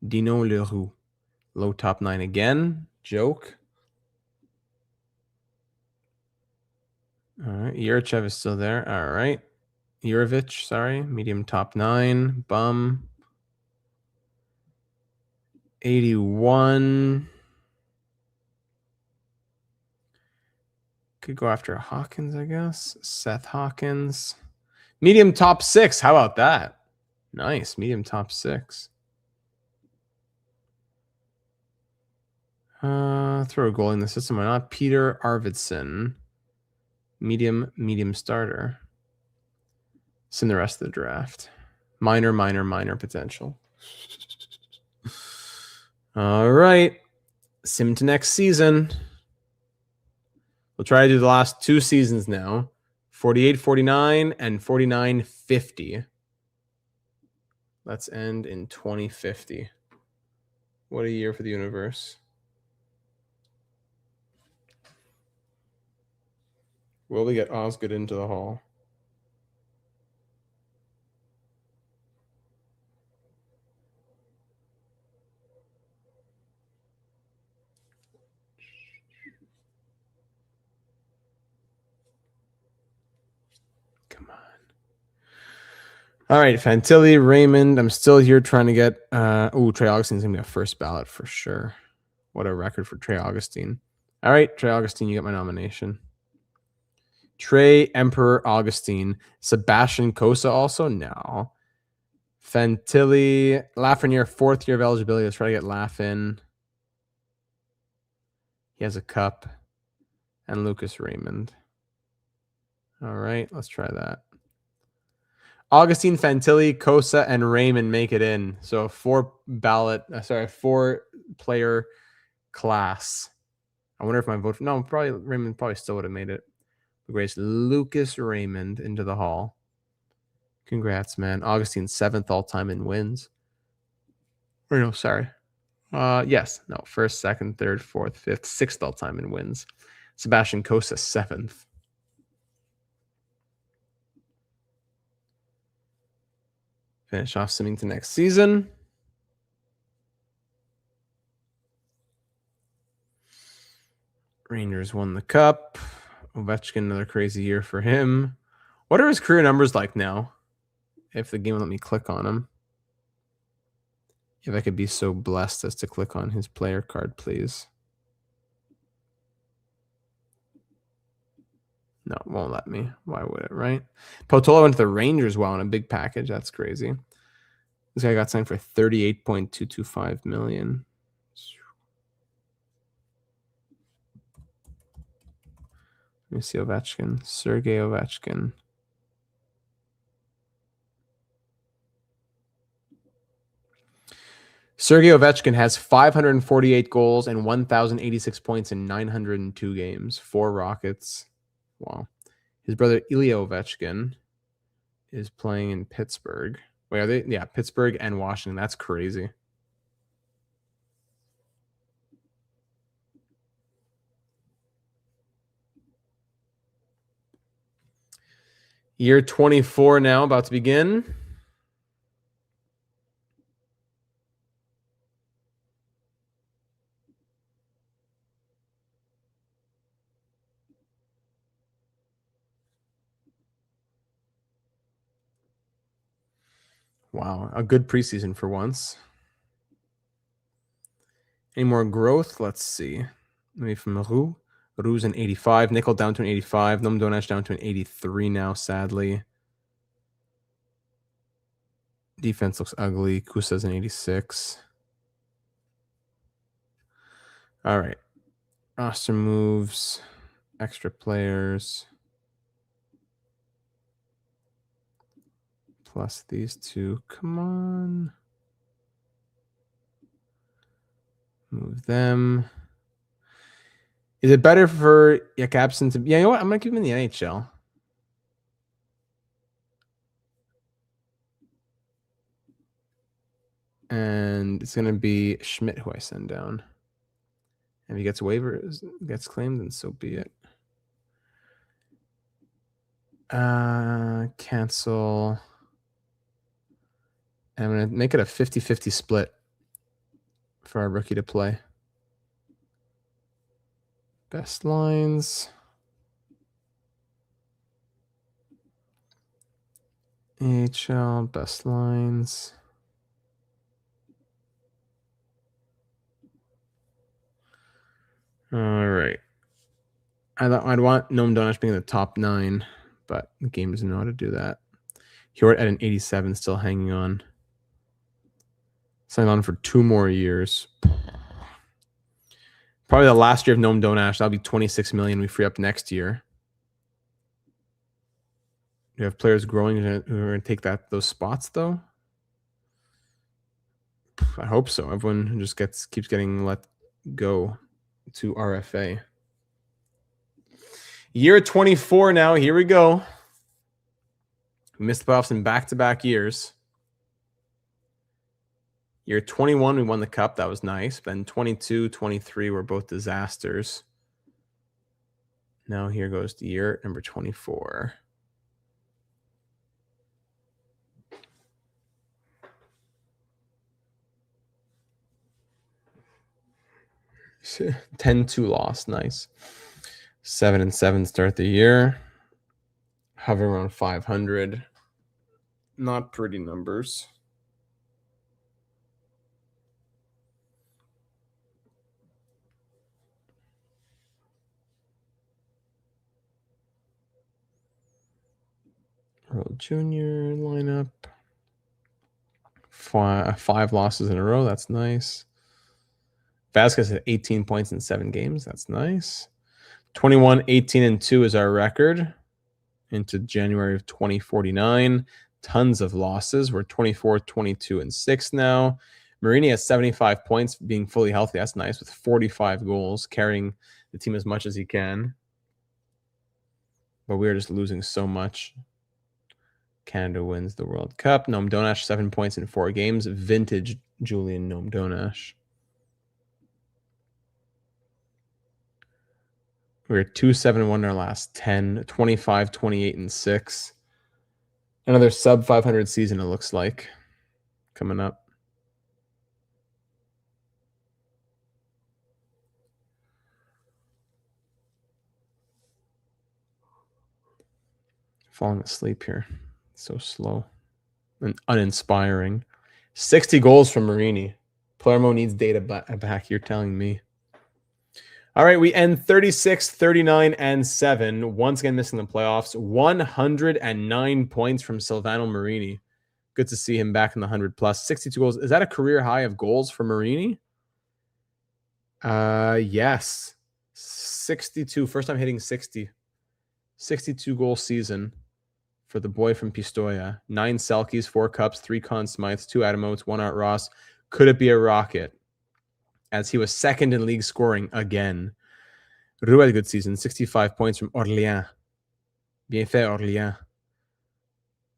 Dino Leroux. Low top 9 again. Joke. All right. Yurchev is still there. All right. Jurovic, sorry. Medium top 9. Bum. 81. Could go after Hawkins, I guess. Seth Hawkins. Medium top 6. How about that? Nice. Medium top 6. Throw a goal in the system. Why not? Peter Arvidsson. Medium starter. Sim the rest of the draft. Minor potential. All right. Sim to next season. We'll try to do the last 2 seasons now. 48-49 and 49-50. Let's end in 2050. What a year for the universe. Will we get Osgood into the hall? Come on. All right, Fantilli, Raymond. I'm still here trying to get... Trey Augustine's going to be a first ballot for sure. What a record for Trey Augustine. All right, Trey Augustine, you get my nomination. Trey Emperor Augustine. Sebastian Cosa also? No. Fantilli. Lafreniere, 4th year of eligibility. Let's try to get Laff in. He has a cup. And Lucas Raymond. All right, let's try that. Augustine, Fantilli, Cosa, and Raymond make it in. So a 4-player class. I wonder if my vote... No, probably Raymond probably still would have made it. Grace Lucas Raymond into the hall. Congrats, man. Augustine 7th all-time in wins. Or no, sorry. Yes. No, 1st, 2nd, 3rd, 4th, 5th, 6th all-time in wins. Sebastian Cosa 7th. Finish off simming to next season. Rangers won the cup. Ovechkin, another crazy year for him. What are his career numbers like now? If the game will let me click on him. If I could be so blessed as to click on his player card, please. No, it won't let me. Why would it, right? Potola went to the Rangers well in a big package. That's crazy. This guy got signed for $38.225 million. Let me see Ovechkin. Sergei Ovechkin. Sergei Ovechkin has 548 goals and 1,086 points in 902 games. 4 Rockets. Wow. His brother Ilya Ovechkin is playing in Pittsburgh. Wait, are they? Yeah, Pittsburgh and Washington. That's crazy. Year 24 now, about to begin. Wow, a good preseason for once. Any more growth? Let's see. Maybe from Roux. Roux's an 85. Nickel down to an 85. Nom Donach down to an 83 now, sadly. Defense looks ugly. Kusa's an 86. All right. Roster moves. Extra players. Plus these two. Come on. Move them. Is it better for Jakobsen to... Yeah, you know what? I'm going to keep him in the NHL. And it's going to be Schmidt who I send down. And if he gets waivers, gets claimed, then so be it. Cancel. And I'm going to make it a 50-50 split for our rookie to play. Best lines. AHL, best lines. All right. I'd want Noam Donash being in the top 9, but the game doesn't know how to do that. Hewitt at an 87, still hanging on. Signed on for 2 more years. Probably the last year of Noam Donash. That'll be $26 million we free up next year. You have players growing who are going to take those spots, though. I hope so. Everyone just keeps getting let go to RFA. Year 24 now. Here we go. We missed the playoffs in back-to-back years. Year 21, we won the cup. That was nice. Then 22, 23 were both disasters. Now here goes to year number 24. So, 10-2 loss. Nice. 7-7 start the year. Hovering around 500. Not pretty numbers. Earl Jr. lineup. 5 losses in a row. That's nice. Vasquez had 18 points in 7 games. That's nice. 21, 18, and 2 is our record into January of 2049. Tons of losses. We're 24, 22, and 6 now. Marini has 75 points, being fully healthy. That's nice, with 45 goals, carrying the team as much as he can. But we are just losing so much. Canada wins the World Cup. Noam Donash, 7 points in 4 games. Vintage Julian Noam Donash. We're 2-7-1 in our last 10, 25, 28, and 6. Another sub 500 season, it looks like, coming up. Falling asleep here. So slow and uninspiring. 60 goals from Marini. Palermo needs data back, you're telling me. All right, we end 36, 39, and 7. Once again, missing the playoffs. 109 points from Silvano Marini. Good to see him back in the 100+. 62 goals. Is that a career high of goals for Marini? Yes. 62. First time hitting 60. 62 goal season for the boy from Pistoia. 9 Selkies, 4 Cups, 3 Conn Smythes, 2 Adamotes, 1 Art Ross. Could it be a rocket? As he was second in league scoring again. Roux had a good season. 65 points from Orléans. Bien fait, Orléans.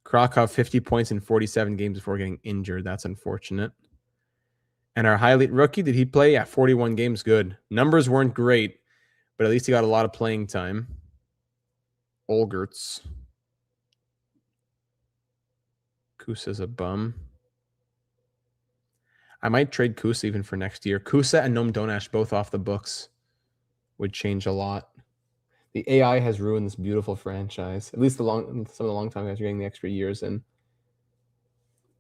Krakow, 50 points in 47 games before getting injured. That's unfortunate. And our high elite rookie, did he play? Yeah, 41 games. Good. Numbers weren't great, but at least he got a lot of playing time. Olgerts. Kusa's a bum. I might trade Kusa even for next year. Kusa and Noam Donash both off the books would change a lot. The AI has ruined this beautiful franchise. At least some of the long time guys are getting the extra years in.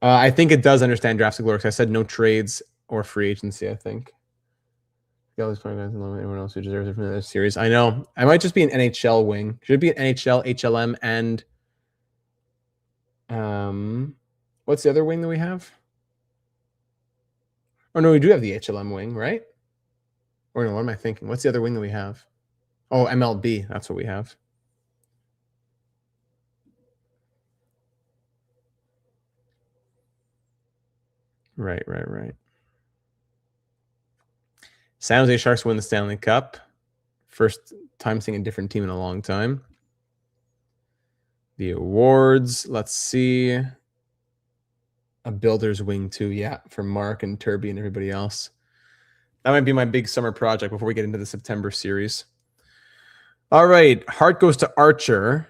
I think it does understand Draft to Glory because I said no trades or free agency, I think. Anyone else who deserves it from the series. I know. I might just be an NHL wing. Should it be an NHL, HLM, and what's the other wing that we have? Oh, no, we do have the HLM wing, right? Or no, what am I thinking? What's the other wing that we have? Oh, MLB. That's what we have. Right. San Jose Sharks win the Stanley Cup. First time seeing a different team in a long time. The awards. Let's see. a builder's wing too. Yeah, for Mark and Turby and everybody else. That might be my big summer project before we get into the September series. All right, Hart goes to Archer.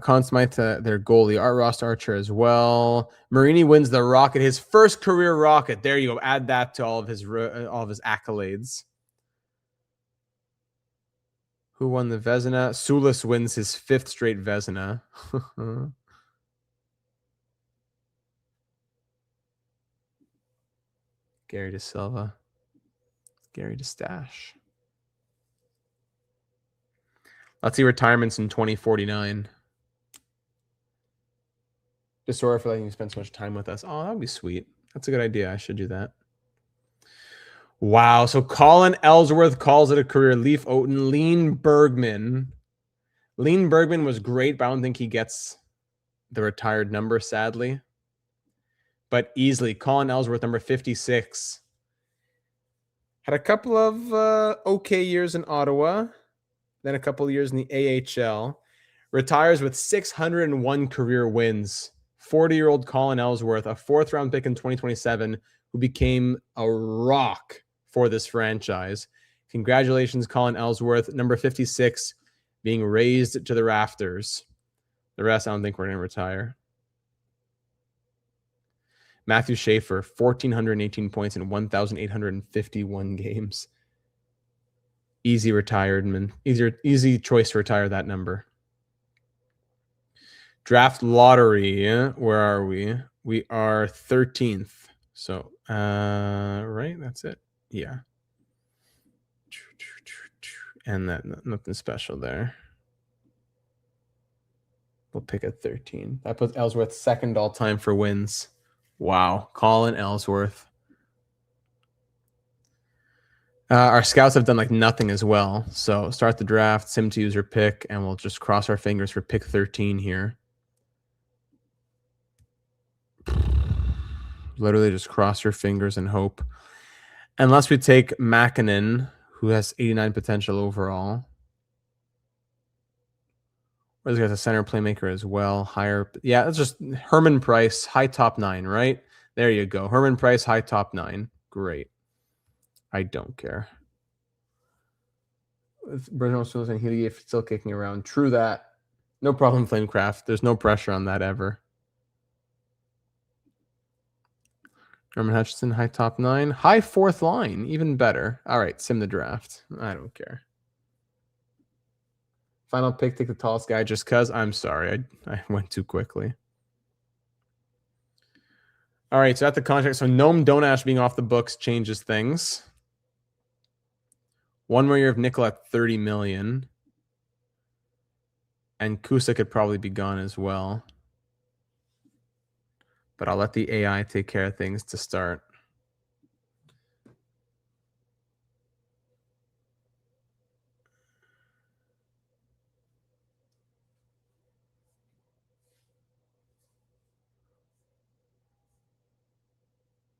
Conn Smythe, their goalie. Art Ross Archer as well. Marini wins the Rocket, his first career Rocket. There you go. Add that to all of his accolades. Who won the Vezina? Sulis wins his 5th straight Vezina. Gary De Silva. Gary DeStash. Let's see retirements in 2049. Just sorry for letting you spend so much time with us. Oh, that would be sweet. That's a good idea. I should do that. Wow. So Colin Ellsworth calls it a career. Leaf Oaten. Lean Bergman. Lean Bergman was great, but I don't think he gets the retired number, sadly. But easily, Colin Ellsworth, number 56. Had a couple of okay years in Ottawa, then a couple of years in the AHL. Retires with 601 career wins. 40-year-old Colin Ellsworth, a 4th-round pick in 2027, who became a rock for this franchise. Congratulations, Colin Ellsworth, number 56, being raised to the rafters. The rest, I don't think we're going to retire. Matthew Schaefer, 1,418 points in 1,851 games. Easy retirement. Easy choice to retire that number. Draft lottery. Where are we? We are 13th. So, right? That's it. Yeah. And that nothing special there. We'll pick a 13. That puts Ellsworth second all time for wins. Wow. Colin Ellsworth. Our scouts have done like nothing as well. So start the draft, sim to user pick, and we'll just cross our fingers for pick 13 here. Literally just cross your fingers and hope. Unless we take Makinen, who has 89 potential overall. Or this guy's a center playmaker as well. Higher. Yeah, that's just Herman Price, high top 9, right? There you go. Herman Price, high top 9. Great. I don't care. Bruno Sulis and Healy still kicking around. True that. No problem, Flamecraft. There's no pressure on that ever. Norman Hutchinson, high top 9. High 4th line, even better. All right, sim the draft. I don't care. Final pick, take the tallest guy just because. I'm sorry, I went too quickly. All right, so at the contract, so Noam Donash being off the books changes things. 1 more year of nickel at $30 million. And Kusa could probably be gone as well. But I'll let the AI take care of things to start.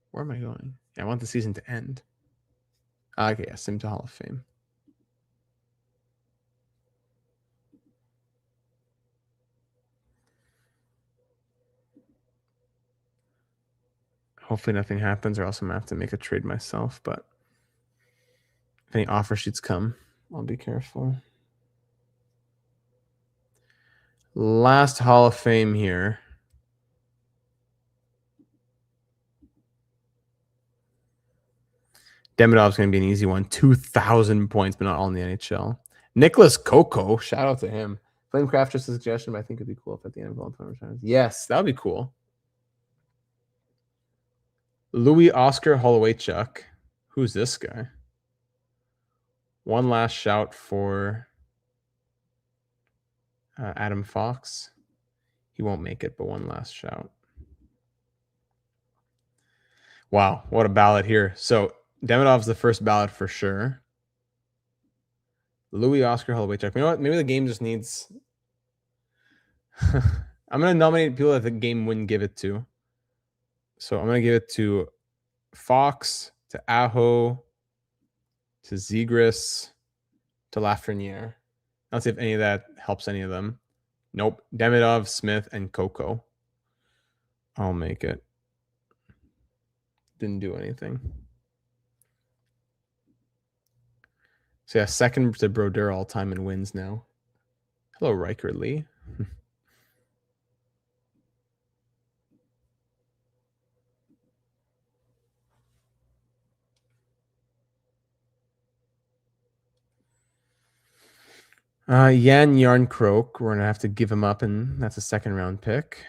Where am I going? Yeah, I want the season to end. Okay, yeah, sim to Hall of Fame. Hopefully nothing happens, or else I'm going to have to make a trade myself. But if any offer sheets come, I'll be careful. Last Hall of Fame here. Demidov's going to be an easy one. 2,000 points, but not all in the NHL. Nicholas Coco, shout out to him. Flamecraft, just a suggestion, but I think it'd be cool if at the end of all time. Yes, that would be cool. Louis Oscar Holowaychuk. Who's this guy? One last shout for Adam Fox. He won't make it, but one last shout. Wow, what a ballot here. So Demidov's the first ballot for sure. Louis Oscar Holowaychuk. You know what? Maybe the game just needs... I'm going to nominate people that the game wouldn't give it to. So I'm going to give it to Fox, to Aho, to Zegras, to Lafreniere. Let's see if any of that helps any of them. Nope. Demidov, Smith, and Coco. I'll make it. Didn't do anything. So yeah, second to Brodeur all time in wins now. Hello, Riker Lee. Jan Yarncroke, we're going to have to give him up, and that's a second round pick.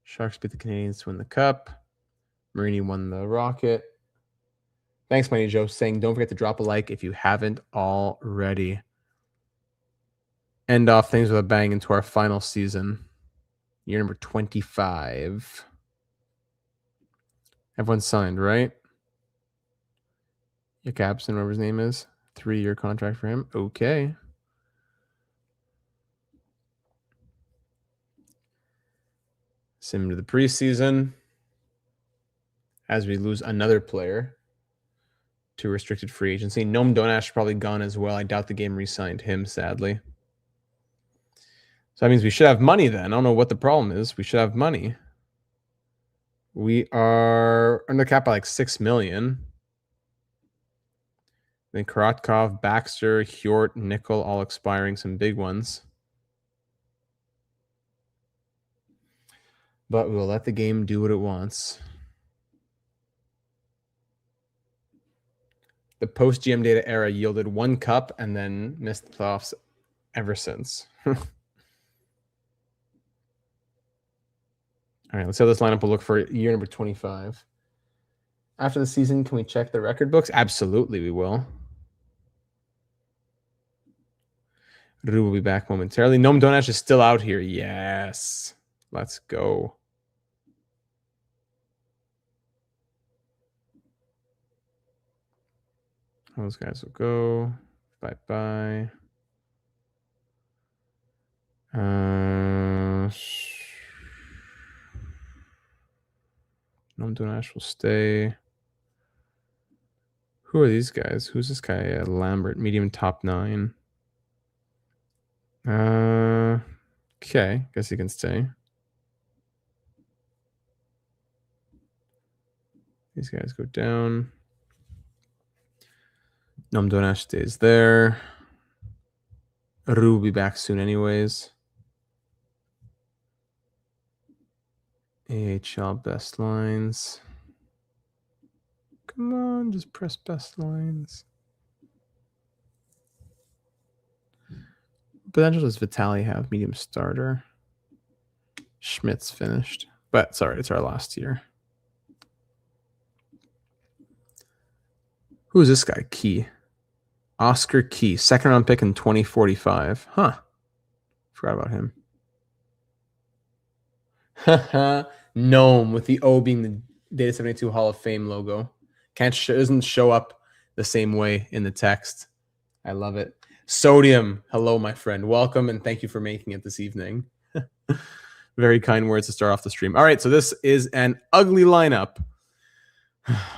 Sharks beat the Canadiens to win the Cup. Marini won the Rocket. Thanks, Mighty Joe, saying don't forget to drop a like if you haven't already. End off things with a bang into our final season. Year number 25. Everyone signed, right? Jakobsen, whatever his name is. 3-year contract for him. Okay. Sim to the preseason. As we lose another player to restricted free agency. Noam Donash probably gone as well. I doubt the game re-signed him, sadly. So that means we should have money then. I don't know what the problem is. We should have money. We are under cap by like $6 million. Then Korotkov, Baxter, Hjort, Nickel, all expiring, some big ones. But we'll let the game do what it wants. The post-GM data era yielded 1 cup and then missed the playoffs ever since. All right, let's see how this lineup will look for year number 25. After the season, can we check the record books? Absolutely, we will. Ru will be back momentarily. Noam Donash is still out here. Yes. Let's go. Those guys will go. Bye-bye. Noam Donash will stay. Who are these guys? Who's this guy? Lambert, medium top 9. Okay, guess he can stay. These guys go down. Noam Donash stays there. Ru will be back soon anyways. AHL best lines. Come on, just press best lines. What potential does Vitali have? Medium starter. Schmidt's finished. But sorry, it's our last year. Who is this guy? Key. Oscar Key. Second round pick in 2045. Huh. Forgot about him. Gnome with the O being the Data 72 Hall of Fame logo. Doesn't show up the same way in the text. I love it. Sodium. Hello, my friend. Welcome and thank you for making it this evening. Very kind words to start off the stream. All right, so this is an ugly lineup,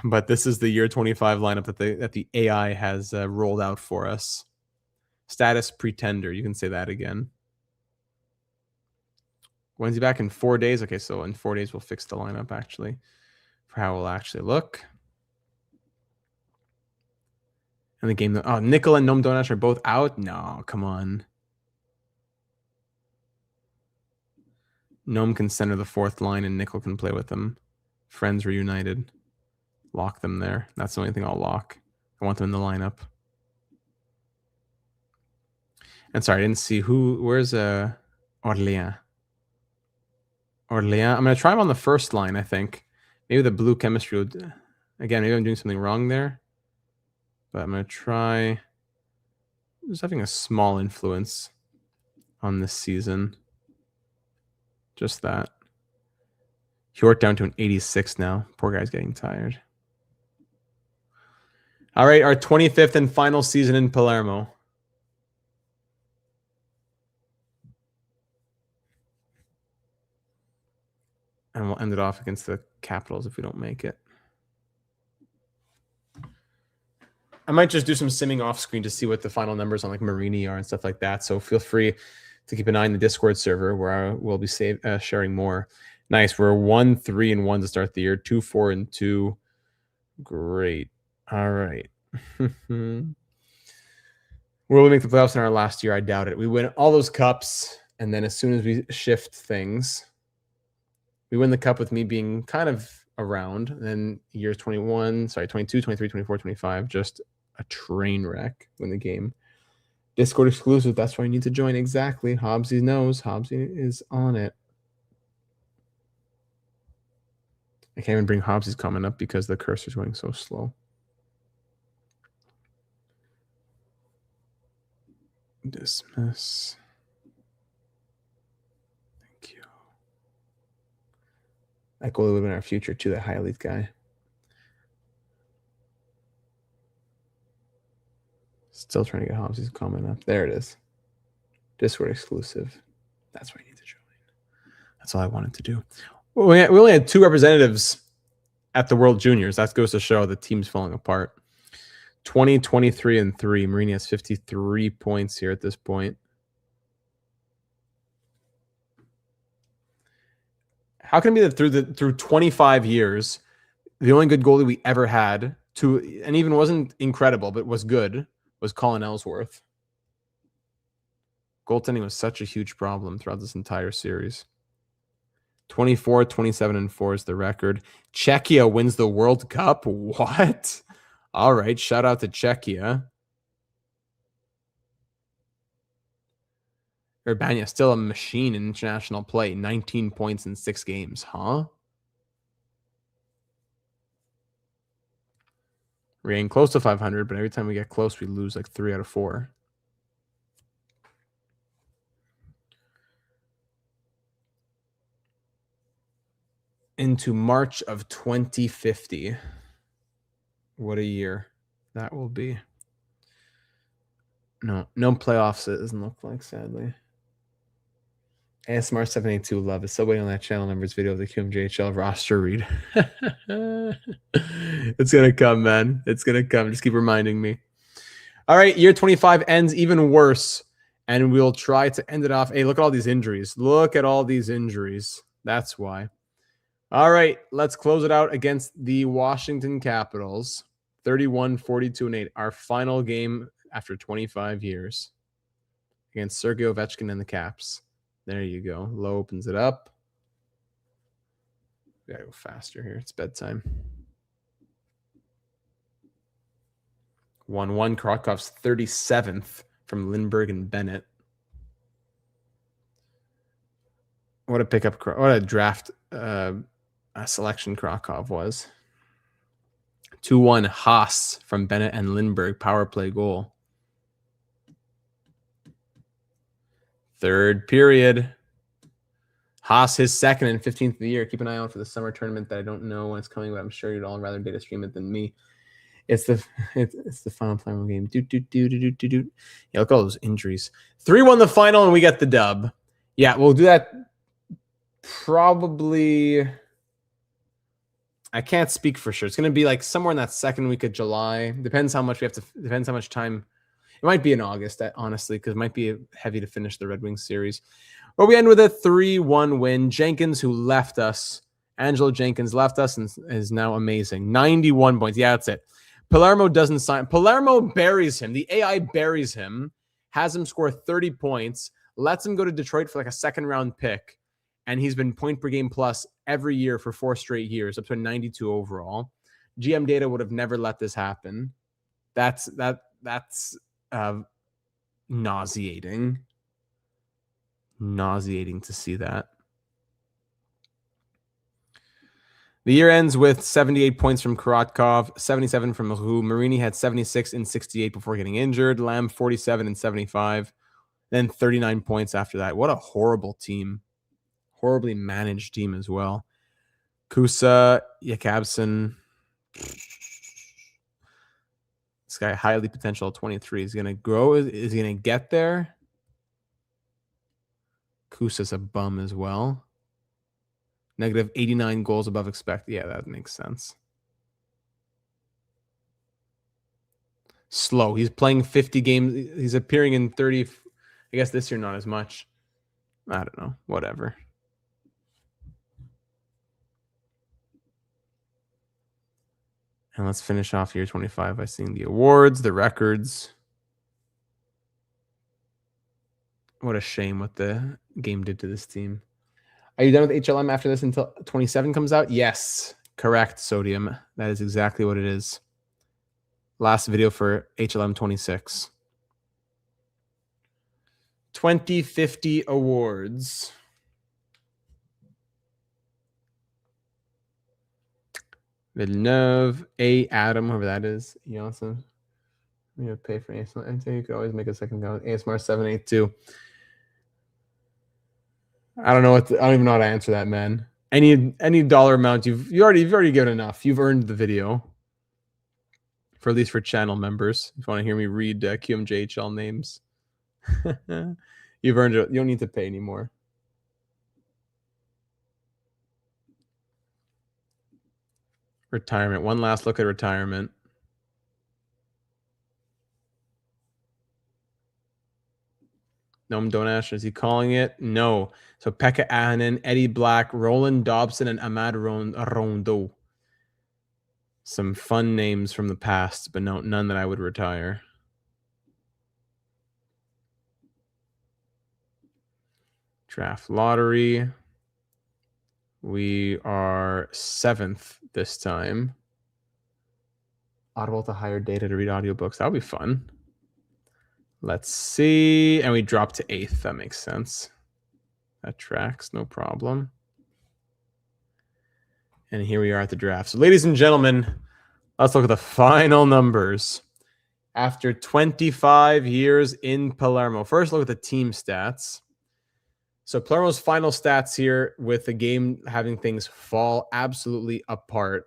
but this is the year 25 lineup that the AI has rolled out for us. Status pretender. You can say that again. When's he back? In 4 days? Okay, so in 4 days we'll fix the lineup actually for how it will actually look. And the game, oh, Nickel and Noam Donash are both out? No, come on. Noam can center the 4th line and Nickel can play with them. Friends reunited. Lock them there. That's the only thing I'll lock. I want them in the lineup. And sorry, I didn't see who. Where's Orléans? Orléans. I'm going to try him on the 1st line, I think. Maybe the blue chemistry would. Again, maybe I'm doing something wrong there. But I'm going to try. Just having a small influence on this season. Just that. Hjort down to an 86 now. Poor guy's getting tired. All right, our 25th and final season in Palermo. And we'll end it off against the Capitals if we don't make it. I might just do some simming off screen to see what the final numbers on like Marini are and stuff like that. So feel free to keep an eye on the Discord server where I will be sharing more. Nice. We're 1-3-1 to start the year. 2-4-2. Great. All right. Will we make the playoffs in our last year? I doubt it. We win all those cups, and then as soon as we shift things, we win the cup with me being kind of around. And then years 22, 23, 24, 25, just a train wreck win the game. Discord exclusive. That's why you need to join. Exactly. Hobbsy knows. Hobbsy is on it. I can't even bring Hobbsy's comment up because the cursor's going so slow. Dismiss. Thank you. That goal will live in our future too, that high elite guy. Still trying to get Hobbsy's comment up. There it is. Discord exclusive. That's why you need to join. That's all I wanted to do. Well, we only had 2 representatives at the World Juniors. That goes to show the team's falling apart. 20, 23, and 3. Marini has 53 points here at this point. How can it be that through 25 years, the only good goalie we ever had, and even wasn't incredible, but was good, was Colin Ellsworth? Goaltending was such a huge problem throughout this entire series. 24, 27, and 4 is the record. Czechia wins the World Cup? What? All right, shout out to Czechia. Urbania, still a machine in international play. 19 points in 6 games, huh? We're getting close to 500, but every time we get close, we lose like 3 out of 4. Into March of 2050. What a year that will be. No playoffs it doesn't look like, sadly. ASMR 782 love is still waiting on that channel members video of the QMJHL roster read. It's gonna come, man. It's gonna come. Just keep reminding me. All right, year 25 ends even worse, and we'll try to end it off. Hey, look at all these injuries. Look at all these injuries. That's why. All right, let's close it out against the Washington Capitals. 31, 42, and 8. Our final game after 25 years against Sergei Ovechkin and the Caps. There you go. Low opens it up. We gotta go faster here. It's bedtime. 1-1. Karakov's 37th from Lindbergh and Bennett. What a pickup. What a draft selection Krakow was. 2-1. Haas from Bennett and Lindbergh. Power play goal. Third period. Haas, his second and 15th of the year. Keep an eye out for the summer tournament that I don't know when it's coming, but I'm sure you'd all rather data stream it than me. It's the final Palermo game. Yeah, look at all those injuries. 3-1 the final, and we get the dub. Yeah, we'll do that probably. I can't speak for sure. It's going to be like somewhere in that second week of July. Depends how much we have to. Depends how much time. It might be in August, honestly, because it might be heavy to finish the Red Wings series. But we end with a 3-1 win. Jenkins, who left us, Angelo Jenkins left us and is now amazing. 91 points. Yeah, that's it. Palermo doesn't sign. Palermo buries him. The AI buries him, has him score 30 points, lets him go to Detroit for like a second-round pick, and he's been point per game plus every year for 4 straight years, up to a 92 overall. GM data would have never let this happen. That's nauseating. Nauseating to see that. The year ends with 78 points from Korotkov, 77 from Mahou. Marini had 76 and 68 before getting injured. Lamb 47 and 75. Then 39 points after that. What a horrible team. Horribly managed team as well. Kusa, Yakabson. This guy, highly potential 23. Is going to grow. Is he going to get there? Kusa's a bum as well. Negative 89 goals above expected. Yeah, that makes sense. Slow. He's playing 50 games. He's appearing in 30. I guess this year not as much. I don't know. Whatever. And let's finish off year 25 by seeing the awards, the records. What a shame what the game did to this team. Are you done with HLM after this until 27 comes out? Yes, correct, Sodium. That is exactly what it is. Last video for HLM 26. 2050 awards. Villeneuve, A. Adam, whoever that is. Janssen. I'm going to pay for ASMR. And you could always make a second account. ASMR 782. I don't know I don't even know how to answer that, man. Any dollar amount you've already given enough. You've earned the video. For at least for channel members. If you want to hear me read QMJHL names. You've earned it. You don't need to pay anymore. Retirement. One last look at retirement. Noam Donash, is he calling it? No. So Pekka Ahonen, Eddie Black, Roland Dobson, and Ahmad Rondo. Some fun names from the past, but no, none that I would retire. Draft lottery. We are 7th this time. Audible to hire data to read audiobooks. That'll be fun. Let's see. And we dropped to 8th. That makes sense. That tracks. No problem. And here we are at the draft. So, ladies and gentlemen, let's look at the final numbers. After 25 years in Palermo. First, look at the team stats. So Palermo's final stats here with the game having things fall absolutely apart.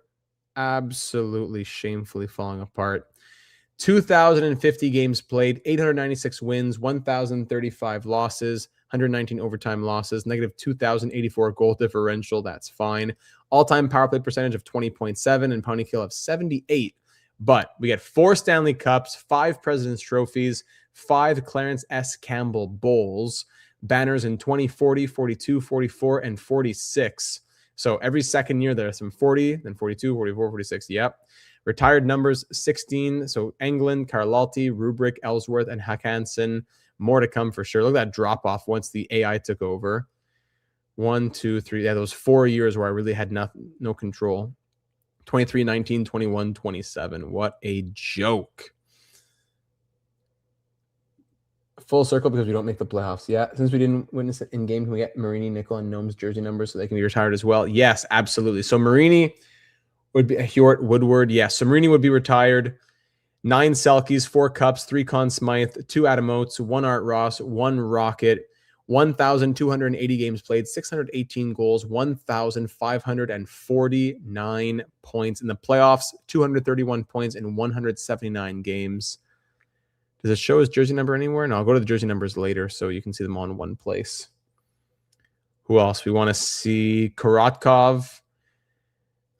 Absolutely shamefully falling apart. 2,050 games played, 896 wins, 1,035 losses, 119 overtime losses, negative 2,084 goal differential. That's fine. All-time power play percentage of 20.7 and penalty kill of 78. But we get 4 Stanley Cups, 5 President's Trophies, 5 Clarence S. Campbell Bowls, banners in 2040, 42, 44, and 46. So every second year there's some 40, then 42, 44, 46. Yep. Retired numbers 16. So Englund, Carlotti, Rubrick, Ellsworth, and Hakanson. More to come for sure. Look at that drop off once the AI took over. 1, 2, 3. Yeah, those 4 years where I really had no control. 23, 19, 21, 27. What a joke. Full circle because we don't make the playoffs. Yeah, since we didn't witness it in game, can we get Marini, Nickel, and Gnome's jersey numbers so they can be retired as well? Yes, absolutely. So Marini would be Hjort, Woodward. Yes, so Marini would be retired. 9 Selkies, 4 Cups, 3 Conn Smythe, 2 Adam Oates, 1 Art Ross, 1 Rocket, 1,280 games played, 618 goals, 1,549 points in the playoffs, 231 points in 179 games. Does it show his jersey number anywhere? No, I'll go to the jersey numbers later so you can see them all in one place. Who else? We want to see Korotkov.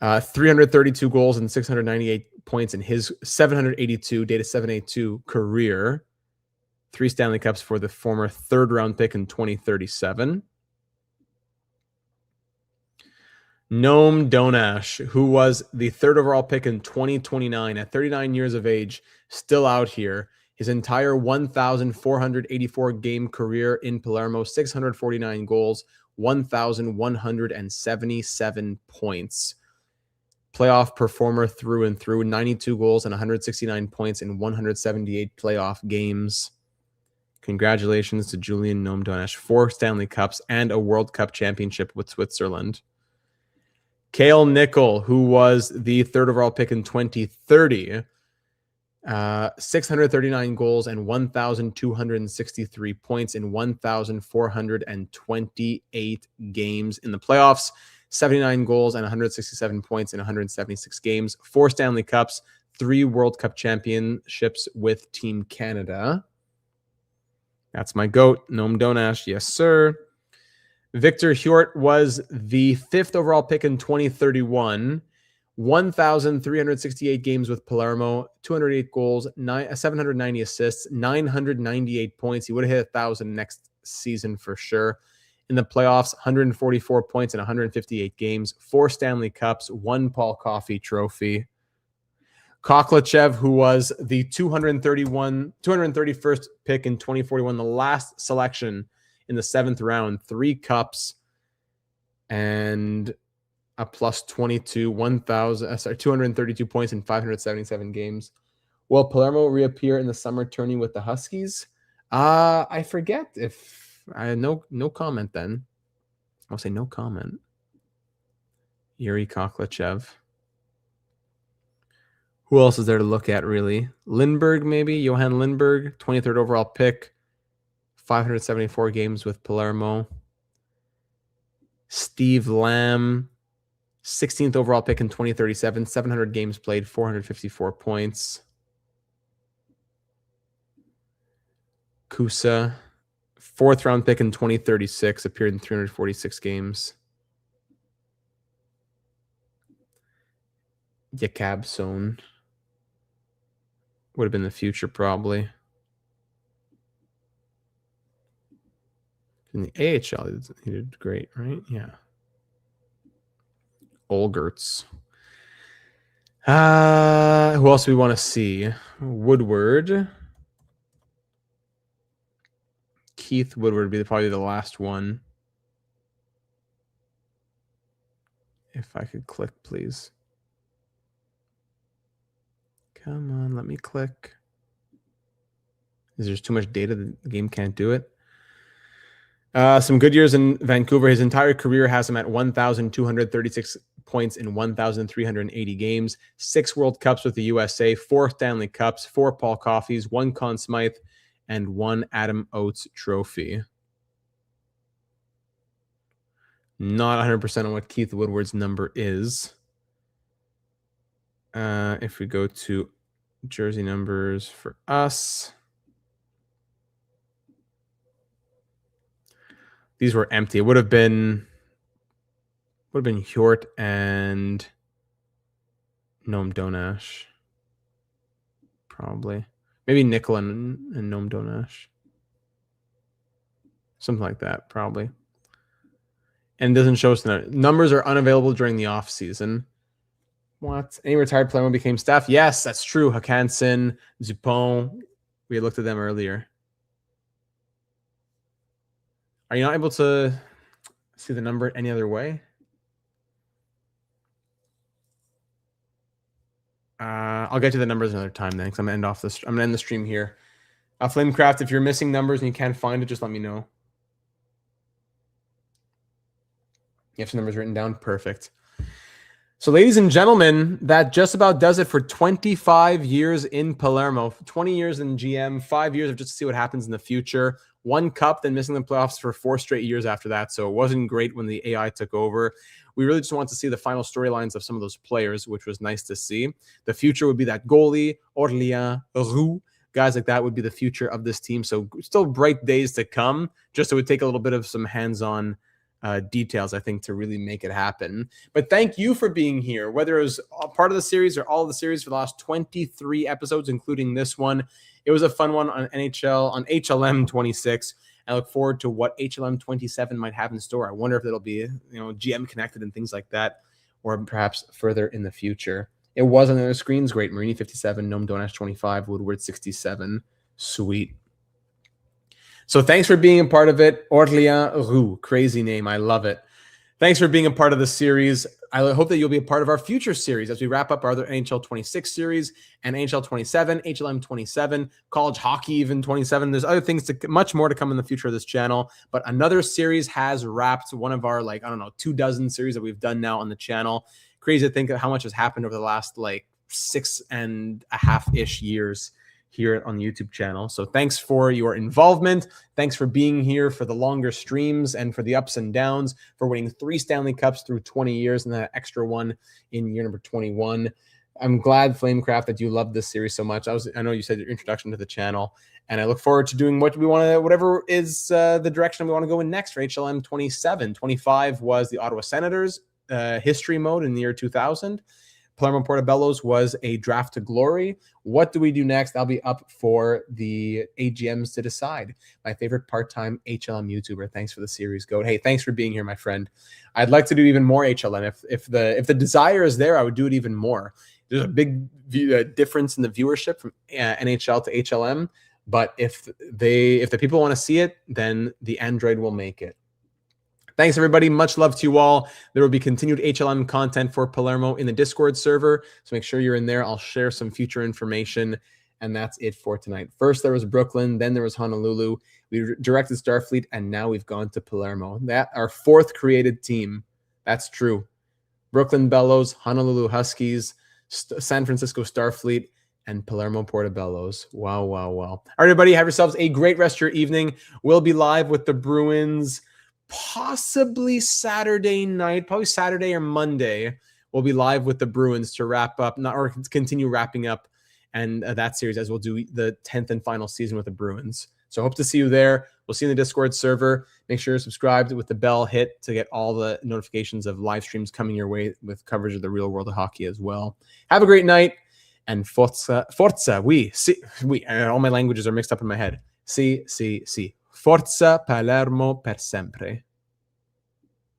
332 goals and 698 points in his 782, data 782 career. 3 Stanley Cups for the former 3rd-round pick in 2037. Noam Donash, who was the 3rd overall pick in 2029 at 39 years of age, still out here. His entire 1,484 game career in Palermo, 649 goals, 1,177 points. Playoff performer through and through, 92 goals and 169 points in 178 playoff games. Congratulations to Julian Noam Donash. 4 Stanley Cups and a World Cup championship with Switzerland. Cale Nickel, who was the 3rd overall pick in 2030, 639 goals and 1,263 points in 1,428 games in the playoffs. 79 goals and 167 points in 176 games. 4 Stanley Cups, 3 World Cup championships with Team Canada. That's my GOAT, Noam Donash. Yes, sir. Victor Hjort was the 5th overall pick in 2031. 1,368 games with Palermo, 208 goals, 790 assists, 998 points. He would have hit 1,000 next season for sure. In the playoffs, 144 points in 158 games, 4 Stanley Cups, 1 Paul Coffey trophy. Koklachev, who was the 231st pick in 2041, the last selection in the 7th round, 3 cups and a plus 22, 232 points in 577 games. Will Palermo reappear in the summer tourney with the Huskies? I forget if I no comment then. I'll say no comment. Yuri Koklachev. Who else is there to look at, really? Lindbergh, maybe? Johan Lindbergh, 23rd overall pick. 574 games with Palermo. Steve Lamb, 16th overall pick in 2037. 700 games played, 454 points. Kusa, 4th round pick in 2036. Appeared in 346 games. Jakabson would have been the future, probably. In the AHL, he did great, right? Yeah. Olgerts. Who else do we want to see? Woodward. Keith Woodward would be probably the last one. If I could click, please. Come on, let me click. Is there too much data? The game can't do it. Some good years in Vancouver. His entire career has him at 1,236 points in 1,380 games. 6 World Cups with the USA, 4 Stanley Cups, 4 Paul Coffeys, 1 Conn Smythe, and 1 Adam Oates trophy. Not 100% on what Keith Woodward's number is. If we go to jersey numbers for us, these were empty. It would have been Hjort and Noam Donash, probably. Maybe Nickel and Noam Donash, something like that, probably. And it doesn't show us the numbers are unavailable during the off season. What? Any retired player became staff? Yes, that's true. Hakanson, Dupont. We looked at them earlier. Are you not able to see the number any other way? I'll get to the numbers another time then, because I'm gonna end the stream here. Flamecraft, if you're missing numbers and you can't find it, just let me know. You have some numbers written down? Perfect. So, ladies and gentlemen, that just about does it for 25 years in Palermo, 20 years in GM, 5 years of just to see what happens in the future. 1 cup, then missing the playoffs for 4 straight years after that. So it wasn't great when the AI took over. We really just wanted to see the final storylines of some of those players, which was nice to see. The future would be that goalie, Orléans, Roux, guys like that would be the future of this team. So still bright days to come. Just it would take a little bit of some hands-on details, I think, to really make it happen. But thank you for being here, whether it was a part of the series or all of the series for the last 23 episodes, including this one. It was a fun one on NHL, on HLM 26. I look forward to what HLM 27 might have in store. I wonder if it'll be, GM connected and things like that, or perhaps further in the future. It was on the screens. Great. Marini 57, Noam Donash 25, Woodward 67. Sweet. So thanks for being a part of it. Orléans Roux, crazy name. I love it. Thanks for being a part of the series. I hope that you'll be a part of our future series as we wrap up our other NHL 26 series and NHL 27, HLM 27, college hockey even 27. There's other things, much more to come in the future of this channel. But another series has wrapped, one of our 24 series that we've done now on the channel. Crazy to think of how much has happened over the last 6.5-ish years here on the YouTube channel. So thanks for your involvement. Thanks for being here for the longer streams and for the ups and downs, for winning 3 Stanley Cups through 20 years and that extra one in year number 21. I'm glad, Flamecraft, that you love this series so much. I know you said your introduction to the channel, and I look forward to doing whatever is the direction we want to go in next for HLM 27. 25 was the Ottawa Senators history mode in the year 2000. Palermo Portobellos was a draft to glory. What do we do next? That'll be up for the AGMs to decide. My favorite part-time HLM YouTuber. Thanks for the series, Goat. Hey, thanks for being here, my friend. I'd like to do even more HLM. If the desire is there, I would do it even more. there's a big difference in the viewership from NHL to HLM. But if the people want to see it, then the Android will make it. Thanks, everybody. Much love to you all. There will be continued HLM content for Palermo in the Discord server, so make sure you're in there. I'll share some future information, and that's it for tonight. First, there was Brooklyn, then there was Honolulu. We directed Starfleet, and now we've gone to Palermo. That our fourth created team. That's true. Brooklyn Bellows, Honolulu Huskies, San Francisco Starfleet, and Palermo Portobellos. Wow, wow, wow. All right, everybody, have yourselves a great rest of your evening. We'll be live with the Bruins possibly Saturday night, probably Saturday or Monday. We'll be live with the Bruins to wrap up, or continue wrapping up and that series, as we'll do the 10th and final season with the Bruins. So hope to see you there. We'll see you in the Discord server. Make sure you're subscribed with the bell hit to get all the notifications of live streams coming your way with coverage of the real world of hockey as well. Have a great night, and forza, all my languages are mixed up in my head. Si. Forza Palermo per sempre.